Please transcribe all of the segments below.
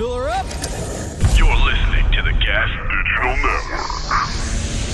Fill her up. You're listening to the Gas Digital Network.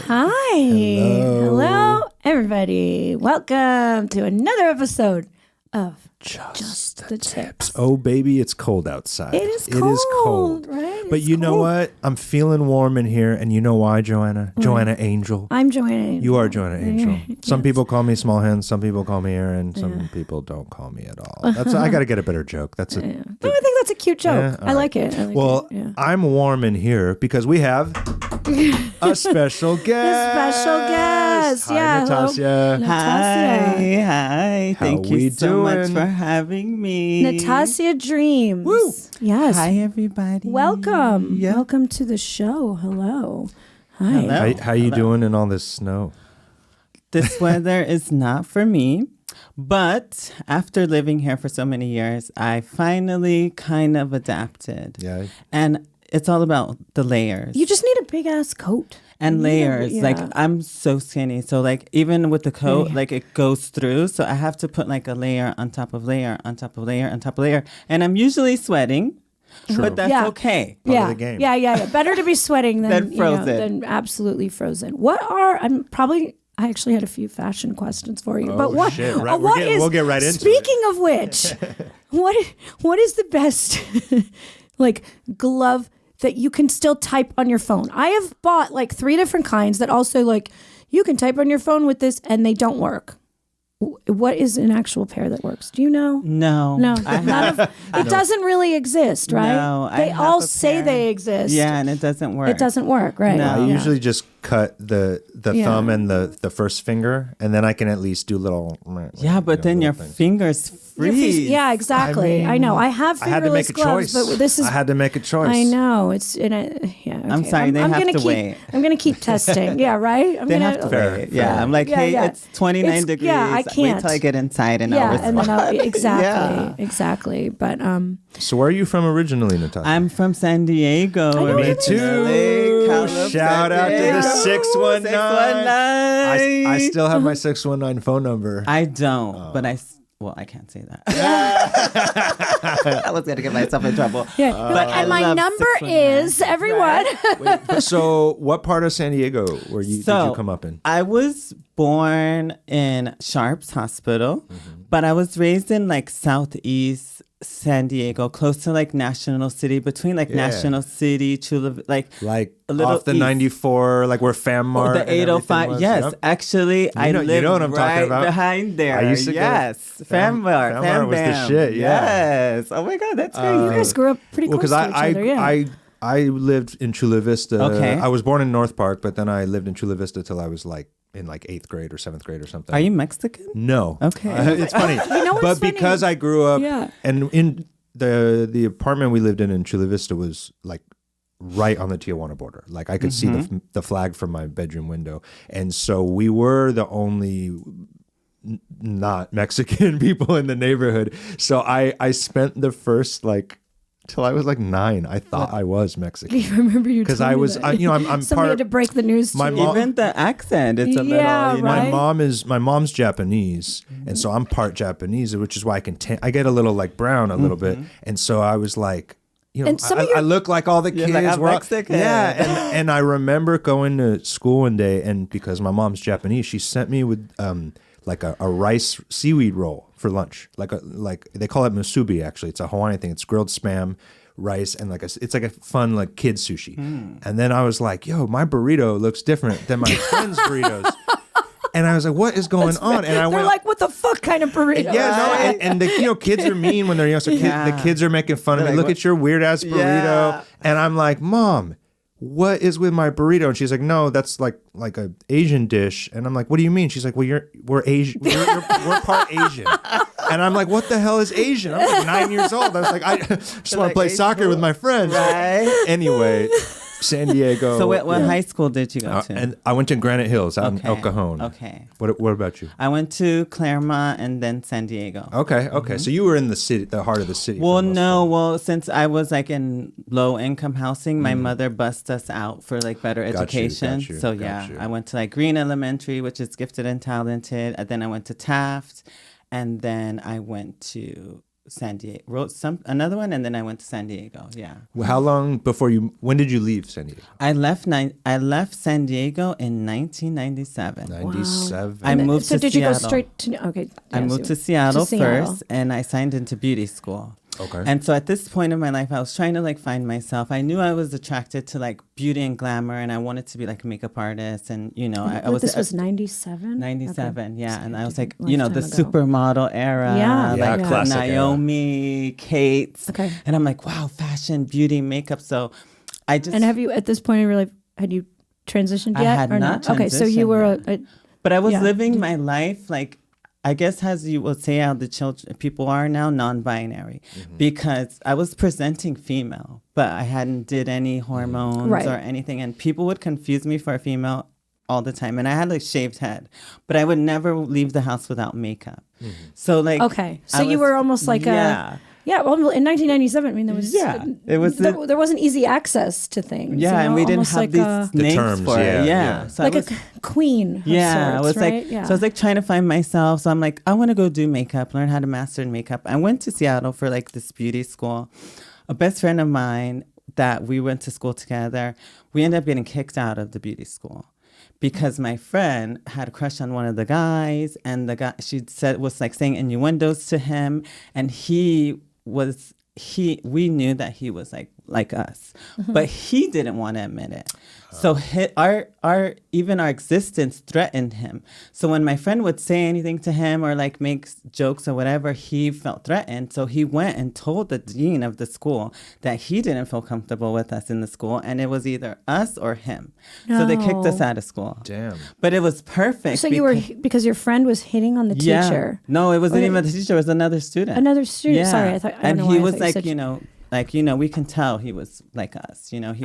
Hi. Hello, everybody. Welcome to another episode of Just the Tips. Oh, baby, it's cold outside. It is cold, right? But you know what? I'm feeling warm in here, and you know why, Joanna? Joanna Angel. I'm Joanna Angel. You are Joanna Angel. Some Yes. people call me Small Hands. Some people call me Aaron. Some people don't call me at all. I got to get a better joke. That's No, I think that's a cute joke. all I like it. well, I'm warm in here because we have a special guest. A special guest. Hi, Yeah, hello. Natassia. Natassia. Hi. Thank we you so much doing? for having me. Natassia Dreams. Woo. Yes. Hi, everybody. Welcome. Yeah. Welcome to the show. Hello. Hi. Hello. How you doing in all this snow? This weather is not for me, but after living here for so many years, I finally kind of adapted. Yeah. And it's all about the layers. You just need a big ass coat. And layers. Yeah. Like, I'm so skinny. So, like, even with the coat, Yeah. like, it goes through. So I have to put, like, a layer on top of layer on top of layer on top of layer. And I'm usually sweating, but that's Yeah. okay. Part of Yeah. the game. Yeah. Better to be sweating than Than frozen. than absolutely frozen. I actually had a few fashion questions for you. But Oh, what? shit. Right, what we'll get right into it. Speaking of which, what is the best like glove that you can still type on your phone? I have bought like 3 different kinds that also like you can type on your phone with this and they don't work. What is an actual pair that works? Do you know? No. No, it doesn't really exist, right? No, I they have all a say pair. they exist. Yeah, and it doesn't work. It doesn't work, right? No. I Yeah. usually just cut the Yeah. thumb and the first finger, and then I can at least do little. Yeah, but then your little things. fingers freeze. Yeah, exactly. I know. I have I had to make fingerless a gloves, choice. but this is. I had to make a choice. I know it's. Yeah. Okay. I'm sorry, they have gonna to keep, wait. I'm gonna keep testing. Yeah. Right. They have to wait. Yeah, I'm like, Yeah, hey, yeah. it's 29 It's- degrees. yeah, I Wait can't. till I get inside and I'll Yeah, respond. and then exactly, Yeah. exactly. But So where are you from originally, Natassia? I'm from San Diego. know Me you're too. LA, California. Shout out to the 619. 619. I still have my 619 phone number. I don't, but I can't say that. I was going to get myself in trouble. yeah. But I and my love number 619. is everyone. So what part of San Diego did you come up in? I was born in Sharps Hospital, but I was raised in like Southeast San Diego, close to like National City, between like Yeah. National City, Chula, like Like a little off the east. 94, like where FamMart the and everything 805. was? Yes, Yep. actually, I know- you lived know what I'm talking right about. behind there. I used to go- yes, FamMart. FamMart was the Bam. shit, yeah. Yes. Oh my God, that's great. You guys grew up pretty Well, close because to each other. Yeah. I lived in Chula Vista. Okay. I was born in North Park, but then I lived in Chula Vista till I was like in like 8th grade or 7th grade or something. Are you Mexican? No. Okay. It's funny. know what's but funny? because I grew up Yeah. and in the apartment we lived in Chula Vista was like right on the Tijuana border. Like I could see the flag from my bedroom window. And so we were the only not Mexican people in the neighborhood. So I spent the first like till I was like 9. I thought I was Mexican. I remember you Because told I me was, that. I'm Somebody part. had to break the news to My you. mom- Even the accent, it's a Yeah, little, you know. right. My mom's Japanese, and so I'm part Japanese, which is why I get a little like brown a little bit, and so I was like, you know, And some of your- I look like all the kids. like, I'm We're all- Mexican. yeah, and I remember going to school one day, and because my mom's Japanese, she sent me with like a rice seaweed roll for lunch, like they call it musubi. Actually, it's a Hawaiian thing. It's grilled spam, rice, and it's like a fun like kid sushi. And then I was like, yo, my burrito looks different than my friend's burritos. And I was like, what is going on? And I They're went like, what the fuck kind of burrito? yeah, no, and the kids are mean when they're young. So the kids are making fun of me. They're Look like, at your weird ass burrito. Yeah. And I'm like, Mom, what is with my burrito? And she's like, no, that's like a Asian dish. And I'm like, what do you mean? She's like, well, we're Asian. We're part Asian. And I'm like, what the hell is Asian? I'm like 9 years old. I was like, I just want to play Asian soccer with my friends. Right. Anyway. San Diego. So what high school did you go to? And I went to Granite Hills out in El Cajon. Okay. What about you? I went to Claremont and then San Diego. Okay. So you were in the city, the heart of the city. Well, no. Well, since I was like in low income housing, my mother bussed us out for like better education. So yeah, I went to like Green Elementary, which is gifted and talented. And then I went to Taft, and then I went to San Diego, another one, and then I went to San Diego. Yeah. Well, how long before when did you leave San Diego? I left San Diego in 1997. 97. I moved so to did Seattle. you go straight to? Okay. I moved to Seattle first, and I signed into beauty school. Okay. And so at this point in my life, I was trying to like find myself. I knew I was attracted to like beauty and glamour, and I wanted to be like a makeup artist. And This was 97. 97, yeah. So and I was like, lifetime the ago. supermodel era, like classic Naomi, Kate. Okay. And I'm like, wow, fashion, beauty, makeup. So I just And have you at this point in your life had you transitioned yet? I had or not Okay, so you transitioned were yet. But I was yeah. living my life like, I guess as you will say how the people are now, non-binary, because I was presenting female, but I hadn't did any hormones or anything, and people would confuse me for a female all the time, and I had like shaved head, but I would never leave the house without makeup. So like, okay, so you were almost like a. Yeah, well, in 1997, I mean, there was it was there wasn't easy access to things. Yeah, and we didn't have these names terms, for it. Yeah, so like I was, a queen. Of I sorts, was right? like, so I was like trying to find myself. So I'm like, I want to go do makeup, learn how to master makeup. I went to Seattle for like this beauty school. A best friend of mine that we went to school together, we ended up getting kicked out of the beauty school. Because my friend had a crush on one of the guys, and the guy was like saying innuendos to him, and we knew that he was like us, but he didn't want to admit it. So even our existence threatened him. So when my friend would say anything to him or like make jokes or whatever, he felt threatened. So he went and told the dean of the school that he didn't feel comfortable with us in the school, and it was either us or him. So they kicked us out of school. Damn. But it was perfect. So you were because your friend was hitting on the teacher. No, it wasn't even the teacher. It was another student. Another student. Yeah. Sorry, I thought. And he was like, we can tell he was like us. He was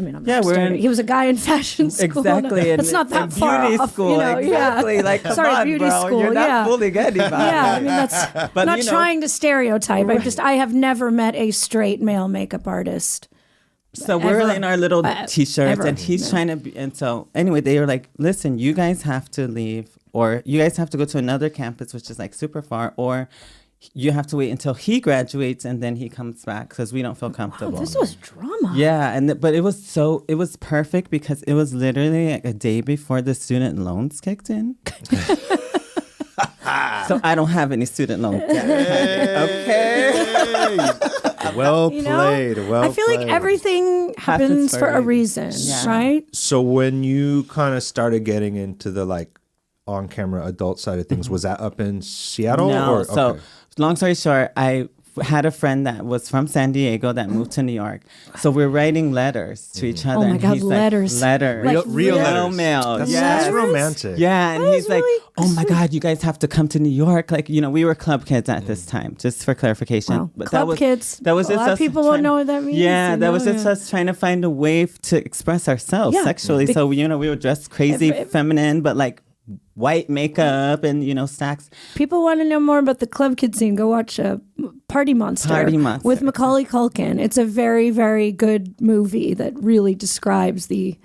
he was a guy in fashion school. Exactly. It's not that far beauty off. School. Exactly. Yeah. Like, come Sorry, on, beauty bro. school. You're not fooling anybody. Yeah, I mean that's But, not trying to stereotype. I have never met a straight male makeup artist. So we're in our little t-shirts, and he's trying to be. And so anyway, they were like, "Listen, you guys have to leave, or you guys have to go to another campus, which is like super far, or." You have to wait until he graduates and then he comes back because we don't feel comfortable. Wow, this was drama. Yeah, but it was perfect because it was literally like a day before the student loans kicked in. So I don't have any student loans. Okay. Well played. I feel like everything happens for a reason, right? So when you kind of started getting into the like on-camera adult side of things, was that up in Seattle? No. So long story short, I had a friend that was from San Diego that moved to New York. So we're writing letters to each other. Oh my and God, he's letters. Like, letters. Like real letters. Mail. That's romantic. Yeah, and he's like, really oh my God, you guys have to come to New York. Like, we were club kids at this time, just for clarification. Wow. But Club kids. That was a lot of people won't know what that means. Yeah, that was just us trying to find a way to express ourselves sexually. So, we were dressed crazy, feminine, but like, white makeup and stacks. People want to know more about the club kid scene. Go watch Party Monster with Macaulay Culkin. It's a very, very good movie that really describes the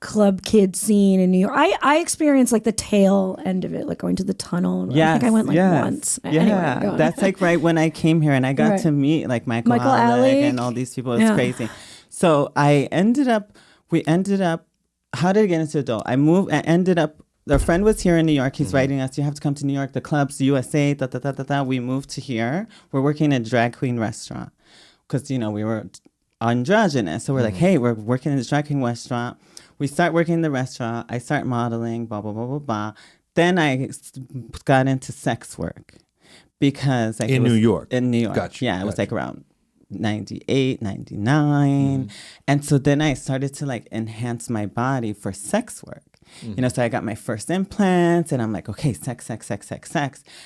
club kid scene in New York. I experienced like the tail end of it, like going to the tunnel. I think I went once. Yeah, anyway, that's like right when I came here and I got to meet like Michael Alec and all these people. It's crazy. So we ended up, how did I get into adult? Our friend was here in New York. He's writing us, you have to come to New York, the clubs, the USA, We moved to here. We're working in a drag queen restaurant because, we were androgynous. So we're like, hey, we're working in this drag queen restaurant. We start working in the restaurant. I start modeling, blah, blah, blah, blah, blah. Then I got into sex work because in New York. In New York. Gotcha. Yeah, it was like around 98, 99. And so then I started to like enhance my body for sex work. You know, so I got my first implants and I'm like, okay, sex.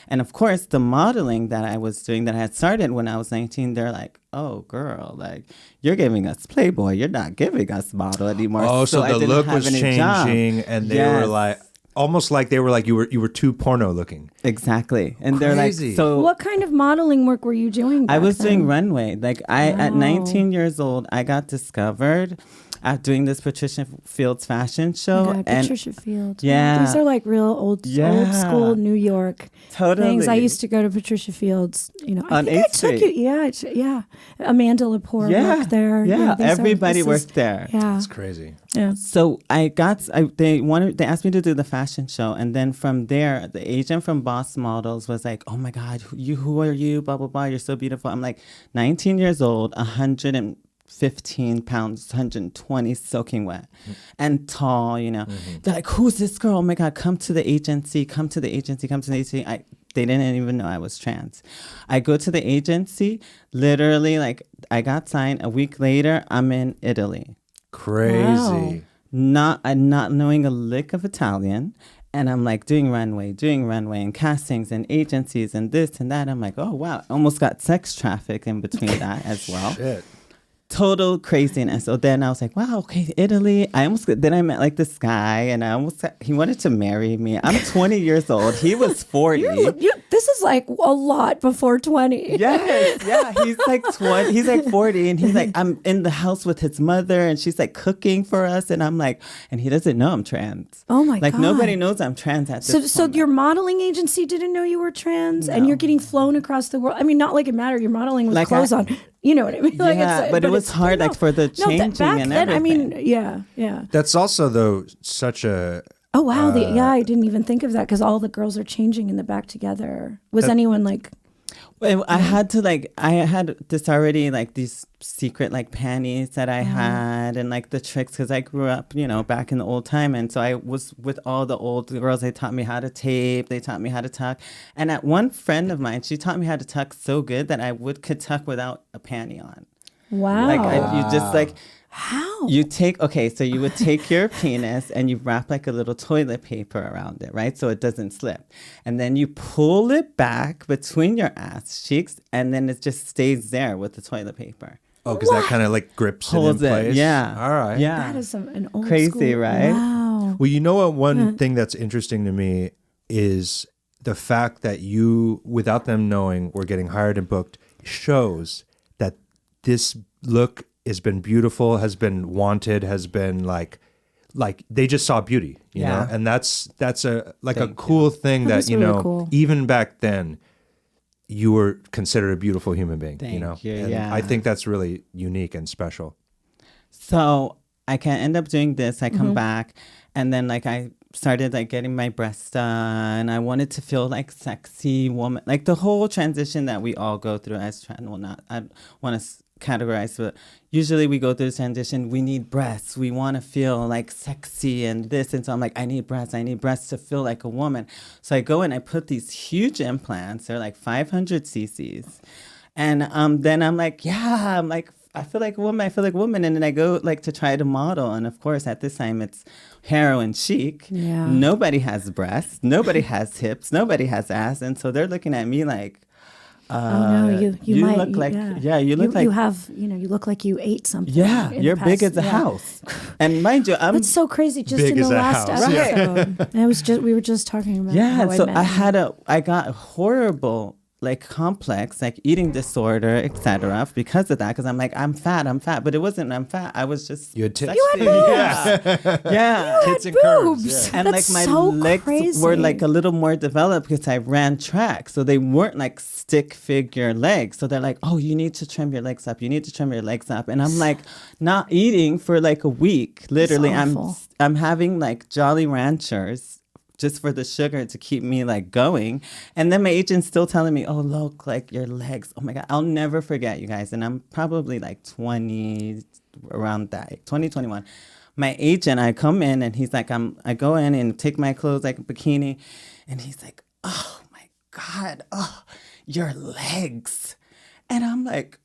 And of course, the modeling that I was doing that I had started when I was 19, they're like, oh, girl, like, you're giving us Playboy. You're not giving us model anymore. Oh, so I the didn't look have was any changing job. and they were like, almost like they were like, you were too porno looking. Exactly. And Crazy. they're like, so. What kind of modeling work were you doing back I was then? doing runway. Like at 19 years old, I got discovered at doing this Patricia Fields fashion show. Okay, and Patricia Fields. Yeah. These are like real old school New York things. I used to go to Patricia Fields, you know. I think I took you. Yeah. Amanda Lepore worked there. Yeah, everybody worked there. Yeah. It's crazy. Yeah. So they asked me to do the fashion show. And then from there, the agent from Boss Models was like, oh my God, who are you? Blah, blah, blah. You're so beautiful. I'm like 19 years old, 115 pounds, 120, soaking wet and tall, you know. They're like, who's this girl? Oh my God, come to the agency. They didn't even know I was trans. I go to the agency, literally, like, I got signed. A week later, I'm in Italy. Crazy. Wow. Not knowing a lick of Italian. And I'm like doing runway and castings and agencies and this and that. I'm like, oh, wow. Almost got sex trafficked in between that as well. Shit. Total craziness. So then I was like, wow, okay, Italy. Then I met like this guy and he wanted to marry me. I'm 20 years old. He was 40. This is like a lot before 20. Yes, yeah. He's like 20. He's like 40 and he's like, I'm in the house with his mother and she's like cooking for us. And I'm like, and he doesn't know I'm trans. Oh my God. Like nobody knows I'm trans at this point. So your modeling agency didn't know you were trans and you're getting flown across the world. I mean, not like it mattered. You're modeling with like clothes on. You know what I mean? Like yeah, but it was hard, like for the changing back and then, everything. I mean, yeah. That's also though such a. Oh wow! I didn't even think of that because all the girls are changing in the back together. Was anyone like? Well, I had this already, like these secret like panties that I had and like the tricks because I grew up, you know, back in the old time. And so I was with all the old girls. They taught me how to tape. They taught me how to tuck. And at one friend of mine, she taught me how to tuck so good that I could tuck without a panty on. Wow. Like you just like. How? So you would take your penis and you wrap like a little toilet paper around it, right? So it doesn't slip. And then you pull it back between your ass cheeks and then it just stays there with the toilet paper. Oh, because that kind of like grips it in place? Yeah. All right. Yeah. That is an old crazy, school. right? Wow. Well, you know what? One thing that's interesting to me is the fact that you, without them knowing, were getting hired and booked, shows that this look has been beautiful, has been wanted, has been like they just saw beauty, you know, and that's a cool thing that you really know, cool. even back then, you were considered a beautiful human being, you know. You, and I think that's really unique and special. So I can end up doing this. I come back, and then like I started like getting my breasts done. I wanted to feel like sexy woman, like the whole transition that we all go through as trans. Well, not I want to categorize, but usually we go through this transition. We need breasts. We want to feel like sexy and this. And so I'm like, I need breasts to feel like a woman. So I go and I put these huge implants. They're like 500 cc's. And then I'm like, I feel like a woman. And then I go like to try to model. And of course, at this time, it's heroin chic. Yeah. Nobody has breasts. Nobody has hips. Nobody has ass. And so they're looking at me like, you might look like you look like you ate something. Yeah, you're big as a house. And mind you, that's so crazy. Just big in the as a last house. episode, we were just talking about. Yeah, so met I got a horrible like complex, like eating disorder, etc. because of that. Because I'm like, I'm fat, but it wasn't. I'm fat. I was just You had tits. You had boobs. yeah. Tits and boobs. curves. Yeah. And That's like my so legs crazy. were like a little more developed because I ran track. So they weren't like stick figure legs. So they're like, oh, you need to trim your legs up. And I'm like not eating for like a week. Literally, I'm having like Jolly Ranchers just for the sugar to keep me like going. And then my agent's still telling me, oh, look, like your legs. Oh my God, I'll never forget, you guys. And I'm probably like 20, around that, 2021. My agent, I come in and he's like, I go in and take my clothes like a bikini. And he's like, oh my God, oh, your legs. And I'm like,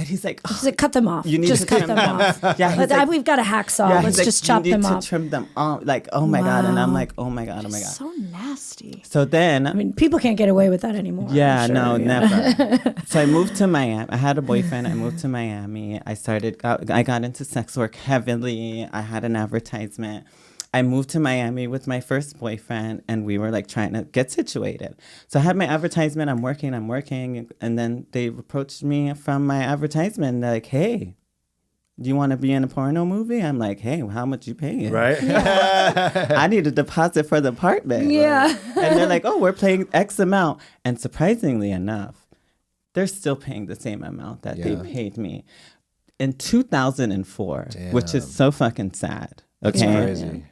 And he's like, He's like, cut them off. You need just to cut trim them them. off. Yeah, he's like, we've got a hacksaw. yeah, Let's he's just like, chop them you need off. to trim them off. Like, oh my God. And I'm like, oh my God. So nasty. So then, I mean, people can't get away with that anymore. yeah, I'm sure, no, yeah. never. So I moved to Miami. I had a boyfriend. I moved to Miami. I got into sex work heavily. I had an advertisement. I moved to Miami with my first boyfriend, and we were like trying to get situated. So I had my advertisement. I'm working. And then they approached me from my advertisement. And they're like, hey, do you want to be in a porno movie? I'm like, hey, how much you paying? Right? I need a deposit for the apartment. Yeah. And they're like, oh, we're paying X amount. And surprisingly enough, they're still paying the same amount that they paid me in 2004, which is so fucking sad. Okay. It's crazy.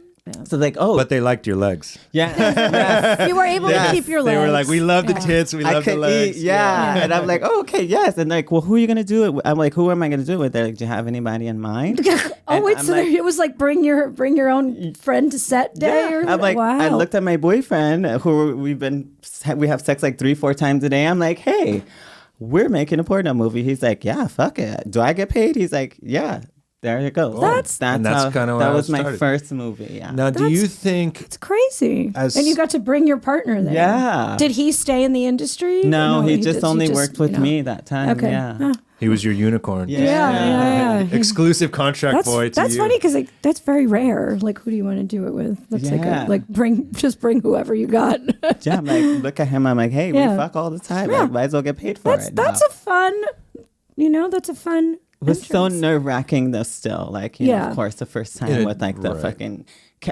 So like, oh, But they liked your legs. yeah, You were able to keep your legs. They were like, we love the tits, we I love the could legs. eat, and I'm like, oh, okay, yes, and like, well, who are you gonna do it with? I'm like, who am I gonna do it with? They're like, do you have anybody in mind? Oh, wait, I'm so like, it was like bring your own friend to set day? Or I'm like, wow. I looked at my boyfriend, who we have sex like 3-4 times a day. I'm like, hey, we're making a porno movie. He's like, yeah, fuck it. Do I get paid? He's like, yeah. There you go. That's kinda that was my started. first movie. Yeah. Now, do you think It's crazy. And you got to bring your partner there. Yeah. Did he stay in the industry? No, he just did- only worked with you know. me that time. Okay. Yeah. he was your unicorn? Yeah. Exclusive contract boy to That's you. funny because that's very rare. Like, who do you want to do it with? That's Yeah. bring whoever you got. Yeah. I'm like, look at him. I'm like, hey, Yeah. we fuck all the time. Yeah. Like, might as well get paid for it. That's a fun. That's a fun. It was so entrance. nerve-wracking though still. Like, you know, of course, the first time with like the fucking...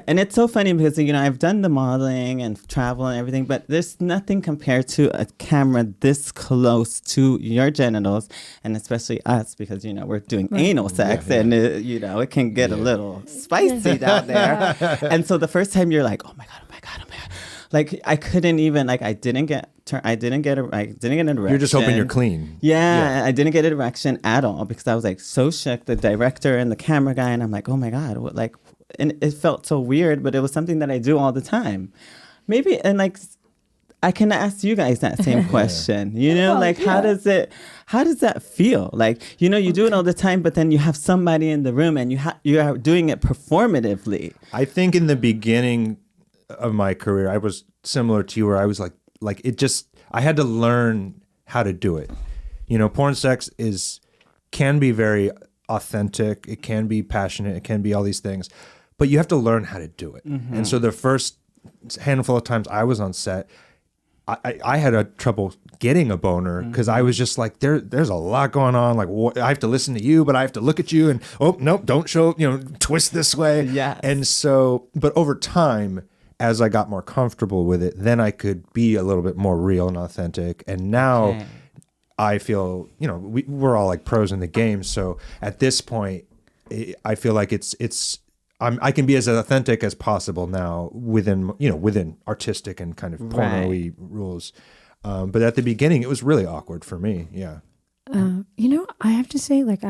And it's so funny because, I've done the modeling and travel and everything, but there's nothing compared to a camera this close to your genitals, and especially us because, we're doing anal sex and, it can get a little spicy down there. And so the first time you're like, oh my God. Like, I couldn't even, like, I didn't get an erection. You're just hoping you're clean. Yeah, I didn't get an erection at all because I was like so shook. The director and the camera guy, and I'm like, oh my God, what, like, and it felt so weird, but it was something that I do all the time. Maybe, and like, I can ask you guys that same question. How does that feel? Like, you do it all the time, but then you have somebody in the room and you are doing it performatively. I think in the beginning of my career, I was similar to you, where I was like I had to learn how to do it. Porn sex can be very authentic. It can be passionate. It can be all these things, but you have to learn how to do it. Mm-hmm. And so the first handful of times I was on set, I had trouble getting a boner because I was just like, there's a lot going on. Like, I have to listen to you, but I have to look at you and, oh, nope, don't show, twist this way. Yeah. And so, but over time, as I got more comfortable with it, then I could be a little bit more real and authentic. And now I feel, we're all like pros in the game. So at this point, I feel like I can be as authentic as possible now within artistic and kind of porno-y rules. But at the beginning, it was really awkward for me. Yeah. I have to say, like,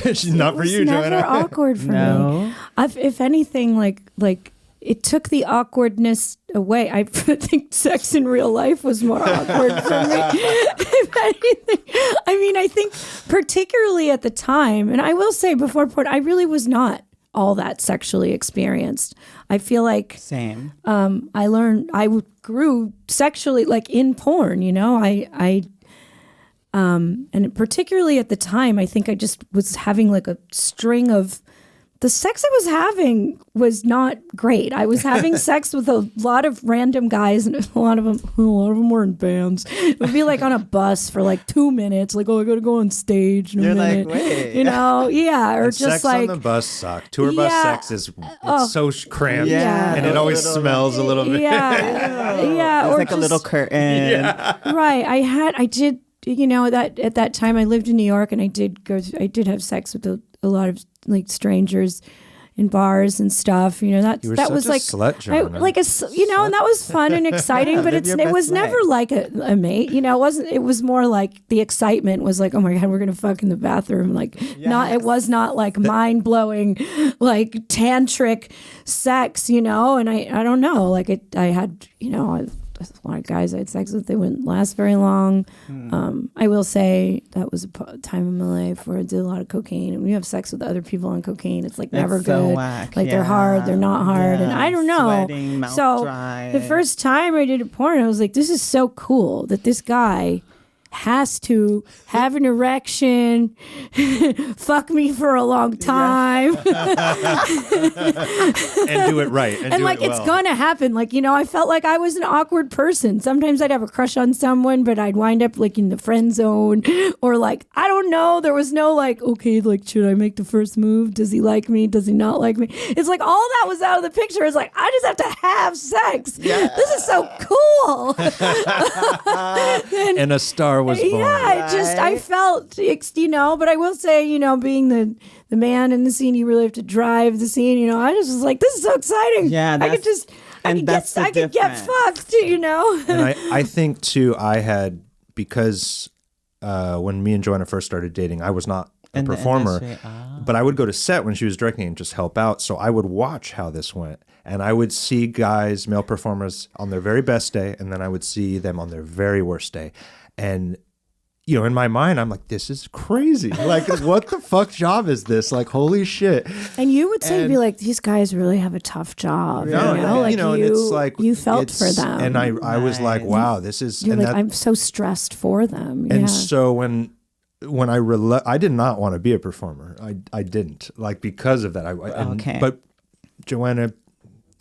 She's not for you, Joanna. Never awkward for me. If anything, like it took the awkwardness away. I think sex in real life was more awkward for me. If anything, I think particularly at the time, and I will say before porn, I really was not all that sexually experienced. I feel like same. I grew sexually like in porn. And particularly at the time, I think I just was having like a string of. The sex I was having was not great. I was having sex with a lot of random guys, and a lot of them were in bands. It would be like on a bus for like 2 minutes, like, oh, I got to go on stage in a minute. Like, wait. Or and just sex like on the bus sucked. Tour bus sex is so cramped, and it always smells a little bit. Yeah, It's or like a little curtain. Right. I did. That at that time I lived in New York, and I did have sex with a lot of like strangers in bars and stuff. That was such a like slut, Joanna. and that was fun and exciting. But it was never like a mate. It wasn't. It was more like the excitement was like, oh my God, we're gonna fuck in the bathroom. Like It was not like mind blowing, like tantric sex. And I don't know. Like I had a lot of guys I had sex with, they wouldn't last very long. I will say that was a time in my life where I did a lot of cocaine. And when you have sex with other people on cocaine, it's like never so good. whack. Like they're hard, they're not hard, and I don't know. Sweating, mouth so dry. the first time I did a porn, I was like, this is so cool that this guy has to have an erection, fuck me for a long time, And do it right. And do like it well. it's gonna happen. Like, you know, I felt like I was an awkward person. Sometimes I'd have a crush on someone, but I'd wind up like in the friend zone, or like, I don't know, there was no like, okay, like, should I make the first move? Does he like me? Does he not like me? It's like all that was out of the picture. It's like, I just have to have sex. Yeah. This is so cool. And a star was born. Yeah, I felt, you know, but I will say, you know, being the man in the scene, you really have to drive the scene, you know. I just was like, this is so exciting. Yeah, I could get fucked, you know. And I think too, I had, because when me and Joanna first started dating, I was not a performer, but I would go to set when she was directing and just help out. So I would watch how this went. And I would see guys, male performers, on their very best day, and then I would see them on their very worst day. And you know, in my mind, I'm like, this is crazy. Like, what the fuck job is this? Like, holy shit. And you would say, be like, these guys really have a tough job. No, you know? Like, you know, and it's like, you felt for them. And I was like, wow, this is. You're and like, I'm so stressed for them. And so when I did not want to be a performer. I didn't, like, because of that. Okay. But Joanna,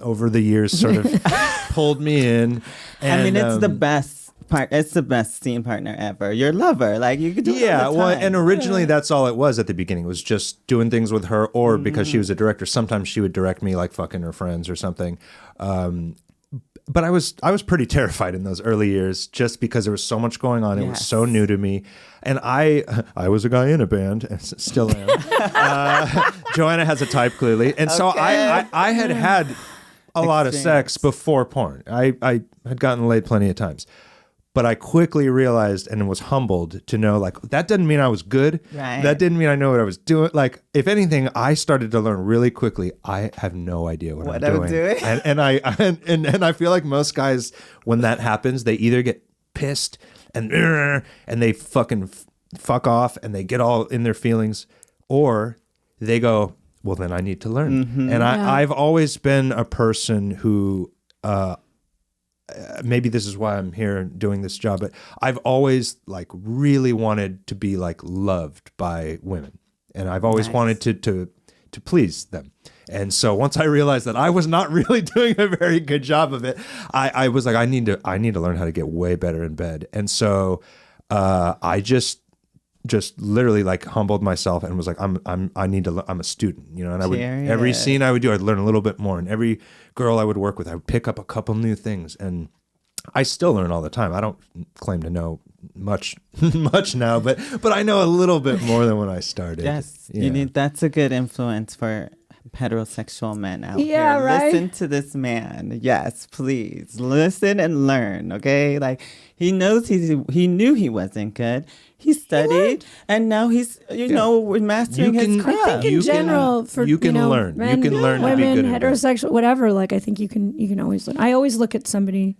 over the years, sort of pulled me in. And, I mean, it's the best. It's the best scene partner ever. Your lover, like you could do. Yeah, it all the well, time. and originally that's all it was at the beginning. It was just doing things with her, or because she was a director. Sometimes she would direct me, like fucking her friends or something. But I was pretty terrified in those early years, just because there was so much going on. It was so new to me, and I was a guy in a band, and still am. Joanna has a type, clearly, and so I had a lot of sex before porn. I had gotten laid plenty of times. But I quickly realized and was humbled to know, like, that didn't mean I was good. Right. That didn't mean I know what I was doing. Like, if anything, I started to learn really quickly. I have no idea what I'm doing. And I feel like most guys, when that happens, they either get pissed and they fucking fuck off and they get all in their feelings, or they go, well, then I need to learn. Mm-hmm. And I've always been a person who, maybe this is why I'm here doing this job, but I've always like really wanted to be like loved by women, and I've always wanted to please them. And so once I realized that I was not really doing a very good job of it, I was like, I need to learn how to get way better in bed. And so I just literally like humbled myself and was like, I'm a student, you know, and I would, every scene I would do, I'd learn a little bit more, and every girl I would work with, I would pick up a couple new things, and I still learn all the time. I don't claim to know much now, but I know a little bit more than when I started. Yes. Yeah. That's a good influence for heterosexual men out here. Right? Listen to this man. Yes, please. Listen and learn, okay? Like, he knew he wasn't good. He studied, and now he's, mastering his craft. I think in general, you can learn. Men, you can learn women, to be good heterosexual, whatever. Like, I think you can always learn. I always look at somebody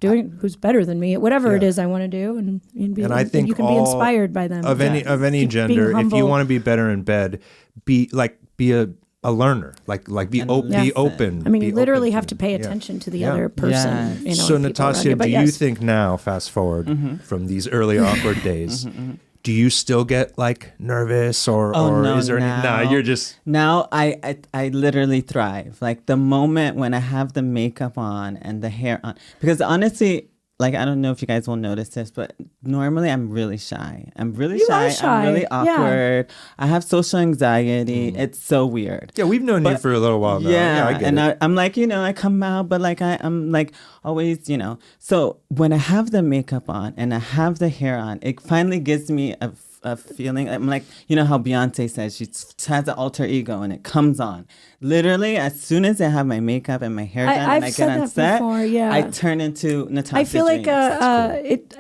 who's better than me at whatever it is I want to do, and I think you can be inspired by them. Of any gender. If you want to be better in bed, be a learner, like be open. I mean, you literally have to pay attention to the other person. Yeah. So Natassia, do you think now, fast forward from these early awkward days, do you still get like nervous or no, is there any? Nah, you're just now. I literally thrive. Like the moment when I have the makeup on and the hair on, because honestly, like, I don't know if you guys will notice this, but normally I'm really shy. I'm really shy. I'm really awkward. Yeah. I have social anxiety. It's so weird. Yeah, we've known you for a little while now. Yeah, I get it. I'm like, I come out, but like I'm like always, So when I have the makeup on and I have the hair on, it finally gives me a feeling. I'm like, how Beyonce says she has an alter ego and it comes on. Literally, as soon as I have my makeup and my hair done and I get on set, I turn into Natassia. I feel like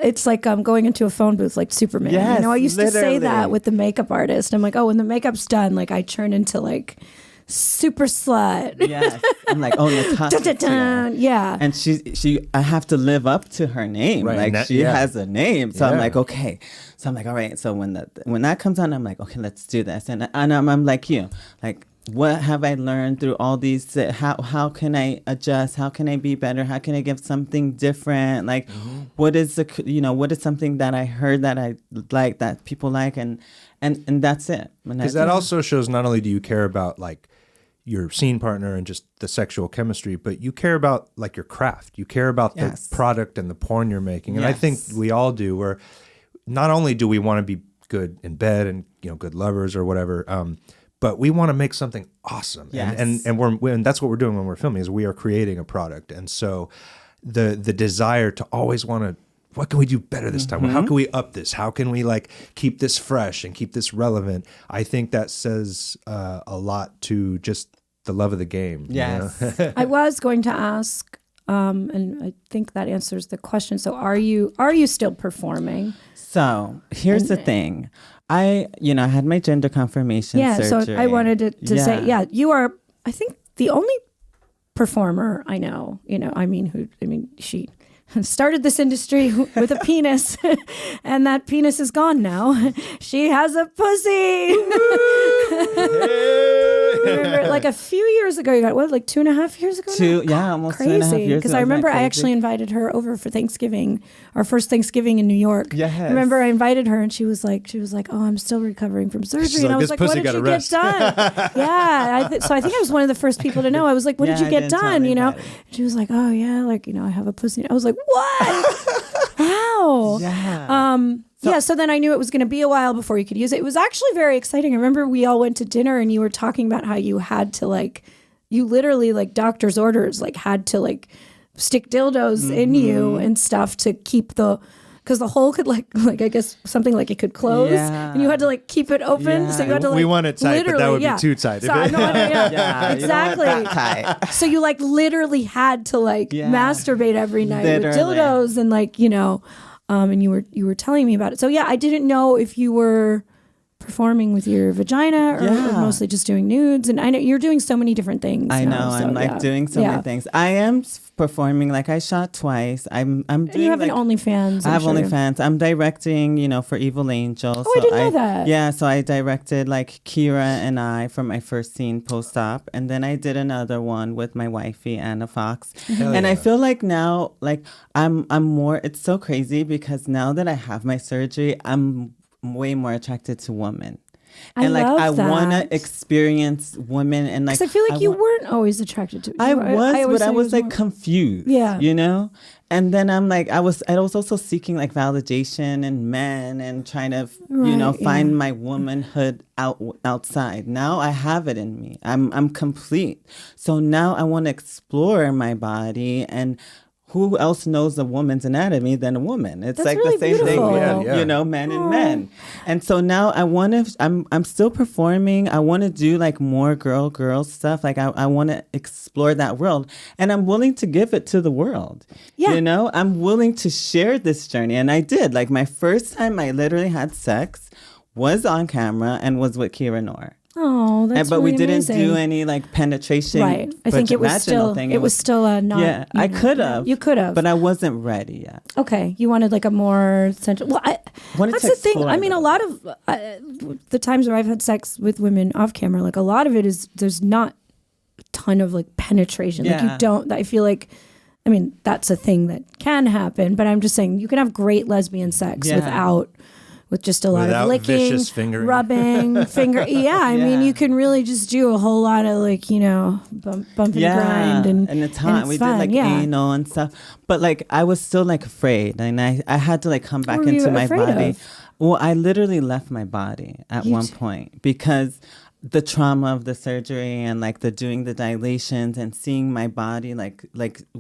it's like going into a phone booth like Superman. Yes, I used to say that with the makeup artist. I'm like, oh, when the makeup's done, like I turn into like super slut. Yes. I'm like, oh, Natassia. Dun, dun, dun. Yeah. And I have to live up to her name. Right, Like she has a name. So I'm Yeah. like, okay. So I'm like, all right. So when that comes on, I'm like, okay, let's do this. And I'm like you, like, what have I learned through all these? How can I adjust? How can I be better? How can I give something different? Like, what is something that I heard that I like, that people like, and that's it. Because that also shows not only do you care about like your scene partner and just the sexual chemistry, but you care about like your craft. You care about the product and the porn you're making. And I think we all do. Where not only do we want to be good in bed and good lovers or whatever. But we want to make something awesome, and that's what we're doing when we're filming. Is we are creating a product, and so the desire to always want to, what can we do better this time? How can we up this? How can we like keep this fresh and keep this relevant? I think that says a lot to just the love of the game. Yes, I was going to ask, and I think that answers the question. So, are you still performing? So here's the thing. I had my gender confirmation surgery. So I wanted to say, you are, I think, the only performer I know, she started this industry with a penis, and that penis is gone now. She has a pussy. Remember, like a few years ago, you got like 2.5 years ago? Almost crazy. 2.5 years. Because I remember I actually invited her over for Thanksgiving, our first Thanksgiving in New York. Yes. I remember I invited her, and she was like, oh, I'm still recovering from surgery. And I was like, what did you get done? So I think I was one of the first people to know. I was like, what did you get done? And she was like, oh yeah, like I have a pussy. I was like, what? Wow. Yeah. So then I knew it was going to be a while before you could use it. It was actually very exciting. I remember we all went to dinner and you were talking about how you had to you literally doctor's orders, had to stick dildos in you and stuff to keep because the hole could I guess something it could close and you had to keep it open. So you had to we want it tight, but that would be too tight. So exactly. So you literally had to masturbate every night with dildos and and you were telling me about it. So I didn't know if you were performing with your vagina or mostly just doing nudes. And I know you're doing so many different things. I know. I'm doing so many things. I am performing. I shot twice. I'm doing. And you have an OnlyFans. I have OnlyFans. I'm directing. For Evil Angel. Oh, I didn't know that. Yeah. So I directed Kira and I for my first scene post-op, and then I did another one with my wifey Anna Fox. And I feel now I'm more. It's so crazy because now that I have my surgery, I'm way more attracted to women. And I want to experience women and I feel you weren't always attracted to I was confused. Yeah. And then I'm I was also seeking validation in men and trying to find my womanhood outside. Now I have it in me. I'm complete. So now I want to explore my body, and who else knows a woman's anatomy than a woman? It's That's the really same beautiful. thing, men and men. And so now I'm still performing. I want to do more girl stuff. I want to explore that world, and I'm willing to give it to the world. Yeah. I'm willing to share this journey. And I did. My first time I literally had sex was on camera and was with Kira Noor. Oh, that's but really we didn't amazing. do any penetration. Right. I think it was still not. Yeah, I could have. You could have. But I wasn't ready yet. Okay. You wanted a more central. Well, that's the thing. I mean, a lot of the times where I've had sex with women off camera, a lot of it is there's not a ton of penetration. Yeah. You don't. I feel I mean, that's a thing that can happen. But I'm just saying you can have great lesbian sex with just a lot of licking, rubbing, I mean, you can really just do a whole lot of bump and grind, and it's hot. And we fun. did anal and stuff, but I was still afraid, and I had to come back into my body. Of? Well, I literally left my body at one point because the trauma of the surgery and the doing the dilations and seeing my body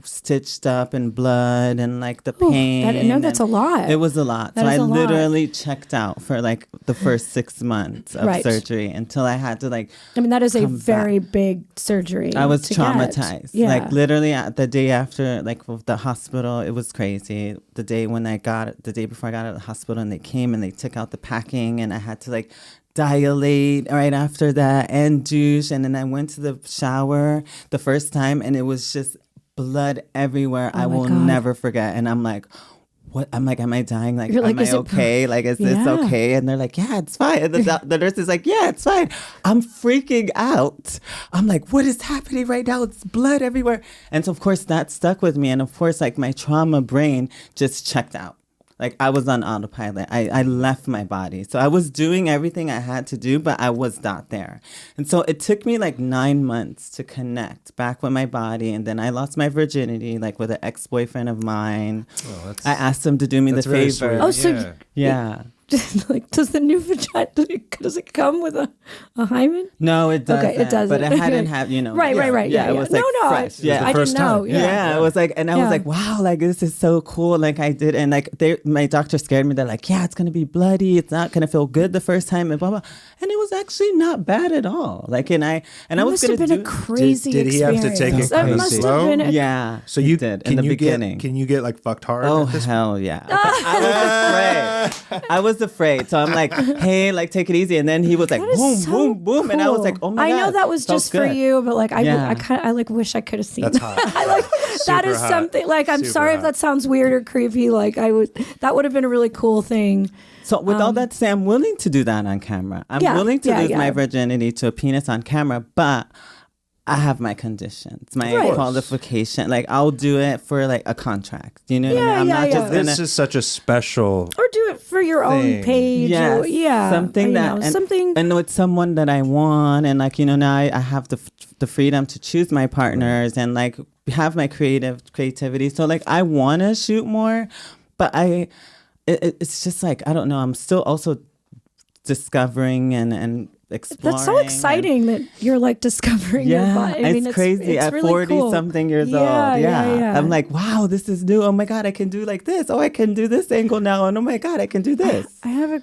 stitched up in blood and the pain. That's a lot. It was a lot. So I literally checked out for the first 6 months of surgery until I had to I mean, that is a very big surgery. I was traumatized. Yeah. Literally the day after the hospital, it was crazy. The day before I got out of the hospital, and they came and they took out the packing, and I had to dilate right after that and douche. And then I went to the shower the first time and it was just blood everywhere. I will never forget. And I'm like, what? I'm like, am I dying? Like, am I okay? Like, is this okay? And they're like, yeah, it's fine. And the nurse is like, yeah, it's fine. I'm freaking out. I'm like, what is happening right now? It's blood everywhere. And so, of course, that stuck with me. And of course, like my trauma brain just checked out. Like I was on autopilot. I left my body. So I was doing everything I had to do, but I was not there. And so it took me like 9 months to connect back with my body. And then I lost my virginity, like with an ex-boyfriend of mine. Oh, I asked him to do me the favor. Sweet. Oh, so yeah. Like, does the new vagina, does it come with a hymen? No, it doesn't. Okay, it doesn't. But it hadn't had, Right. Yeah, it was like fresh. I didn't know. Yeah, it was like, and I was like, wow, like this is so cool. Like I did, and like my doctor scared me. They're like, yeah, it's gonna be bloody. It's not gonna feel good the first time, and blah blah. And it was actually not bad at all. Like, and I was gonna do. Must have been a crazy Did he have to take it That must slow? have been yeah. So you did in the beginning. Can you get like fucked hard? Oh hell yeah! I was afraid. I was afraid. So I'm like, hey, like take it easy. And then he was like, boom, boom, boom, cool. and I was like, oh my god. I know that was just for you, but like I like wish I could have seen. That's hot. I like that is hot. something. Like I'm Super sorry hot. if that sounds weird or creepy. Like that would have been a really cool thing. So with all that said, I'm willing to do that on camera. I'm willing to lose my virginity to a penis on camera, but I have my conditions, my qualification. Like I'll do it for like a contract. You know what I mean? I'm not just gonna. This is such a special. Or do it for your own page. Yes. Something that and with someone that I want, and like now I have the freedom to choose my partners and like have my creativity. So like I want to shoot more, but it's just like I don't know. I'm still also discovering and exploring. That's so exciting that you're like discovering your body. I mean, it's crazy. At really 40 cool. something years old. Yeah. I'm like, wow, this is new. Oh my God, I can do like this. Oh, I can do this angle now. And oh my God, I can do this. I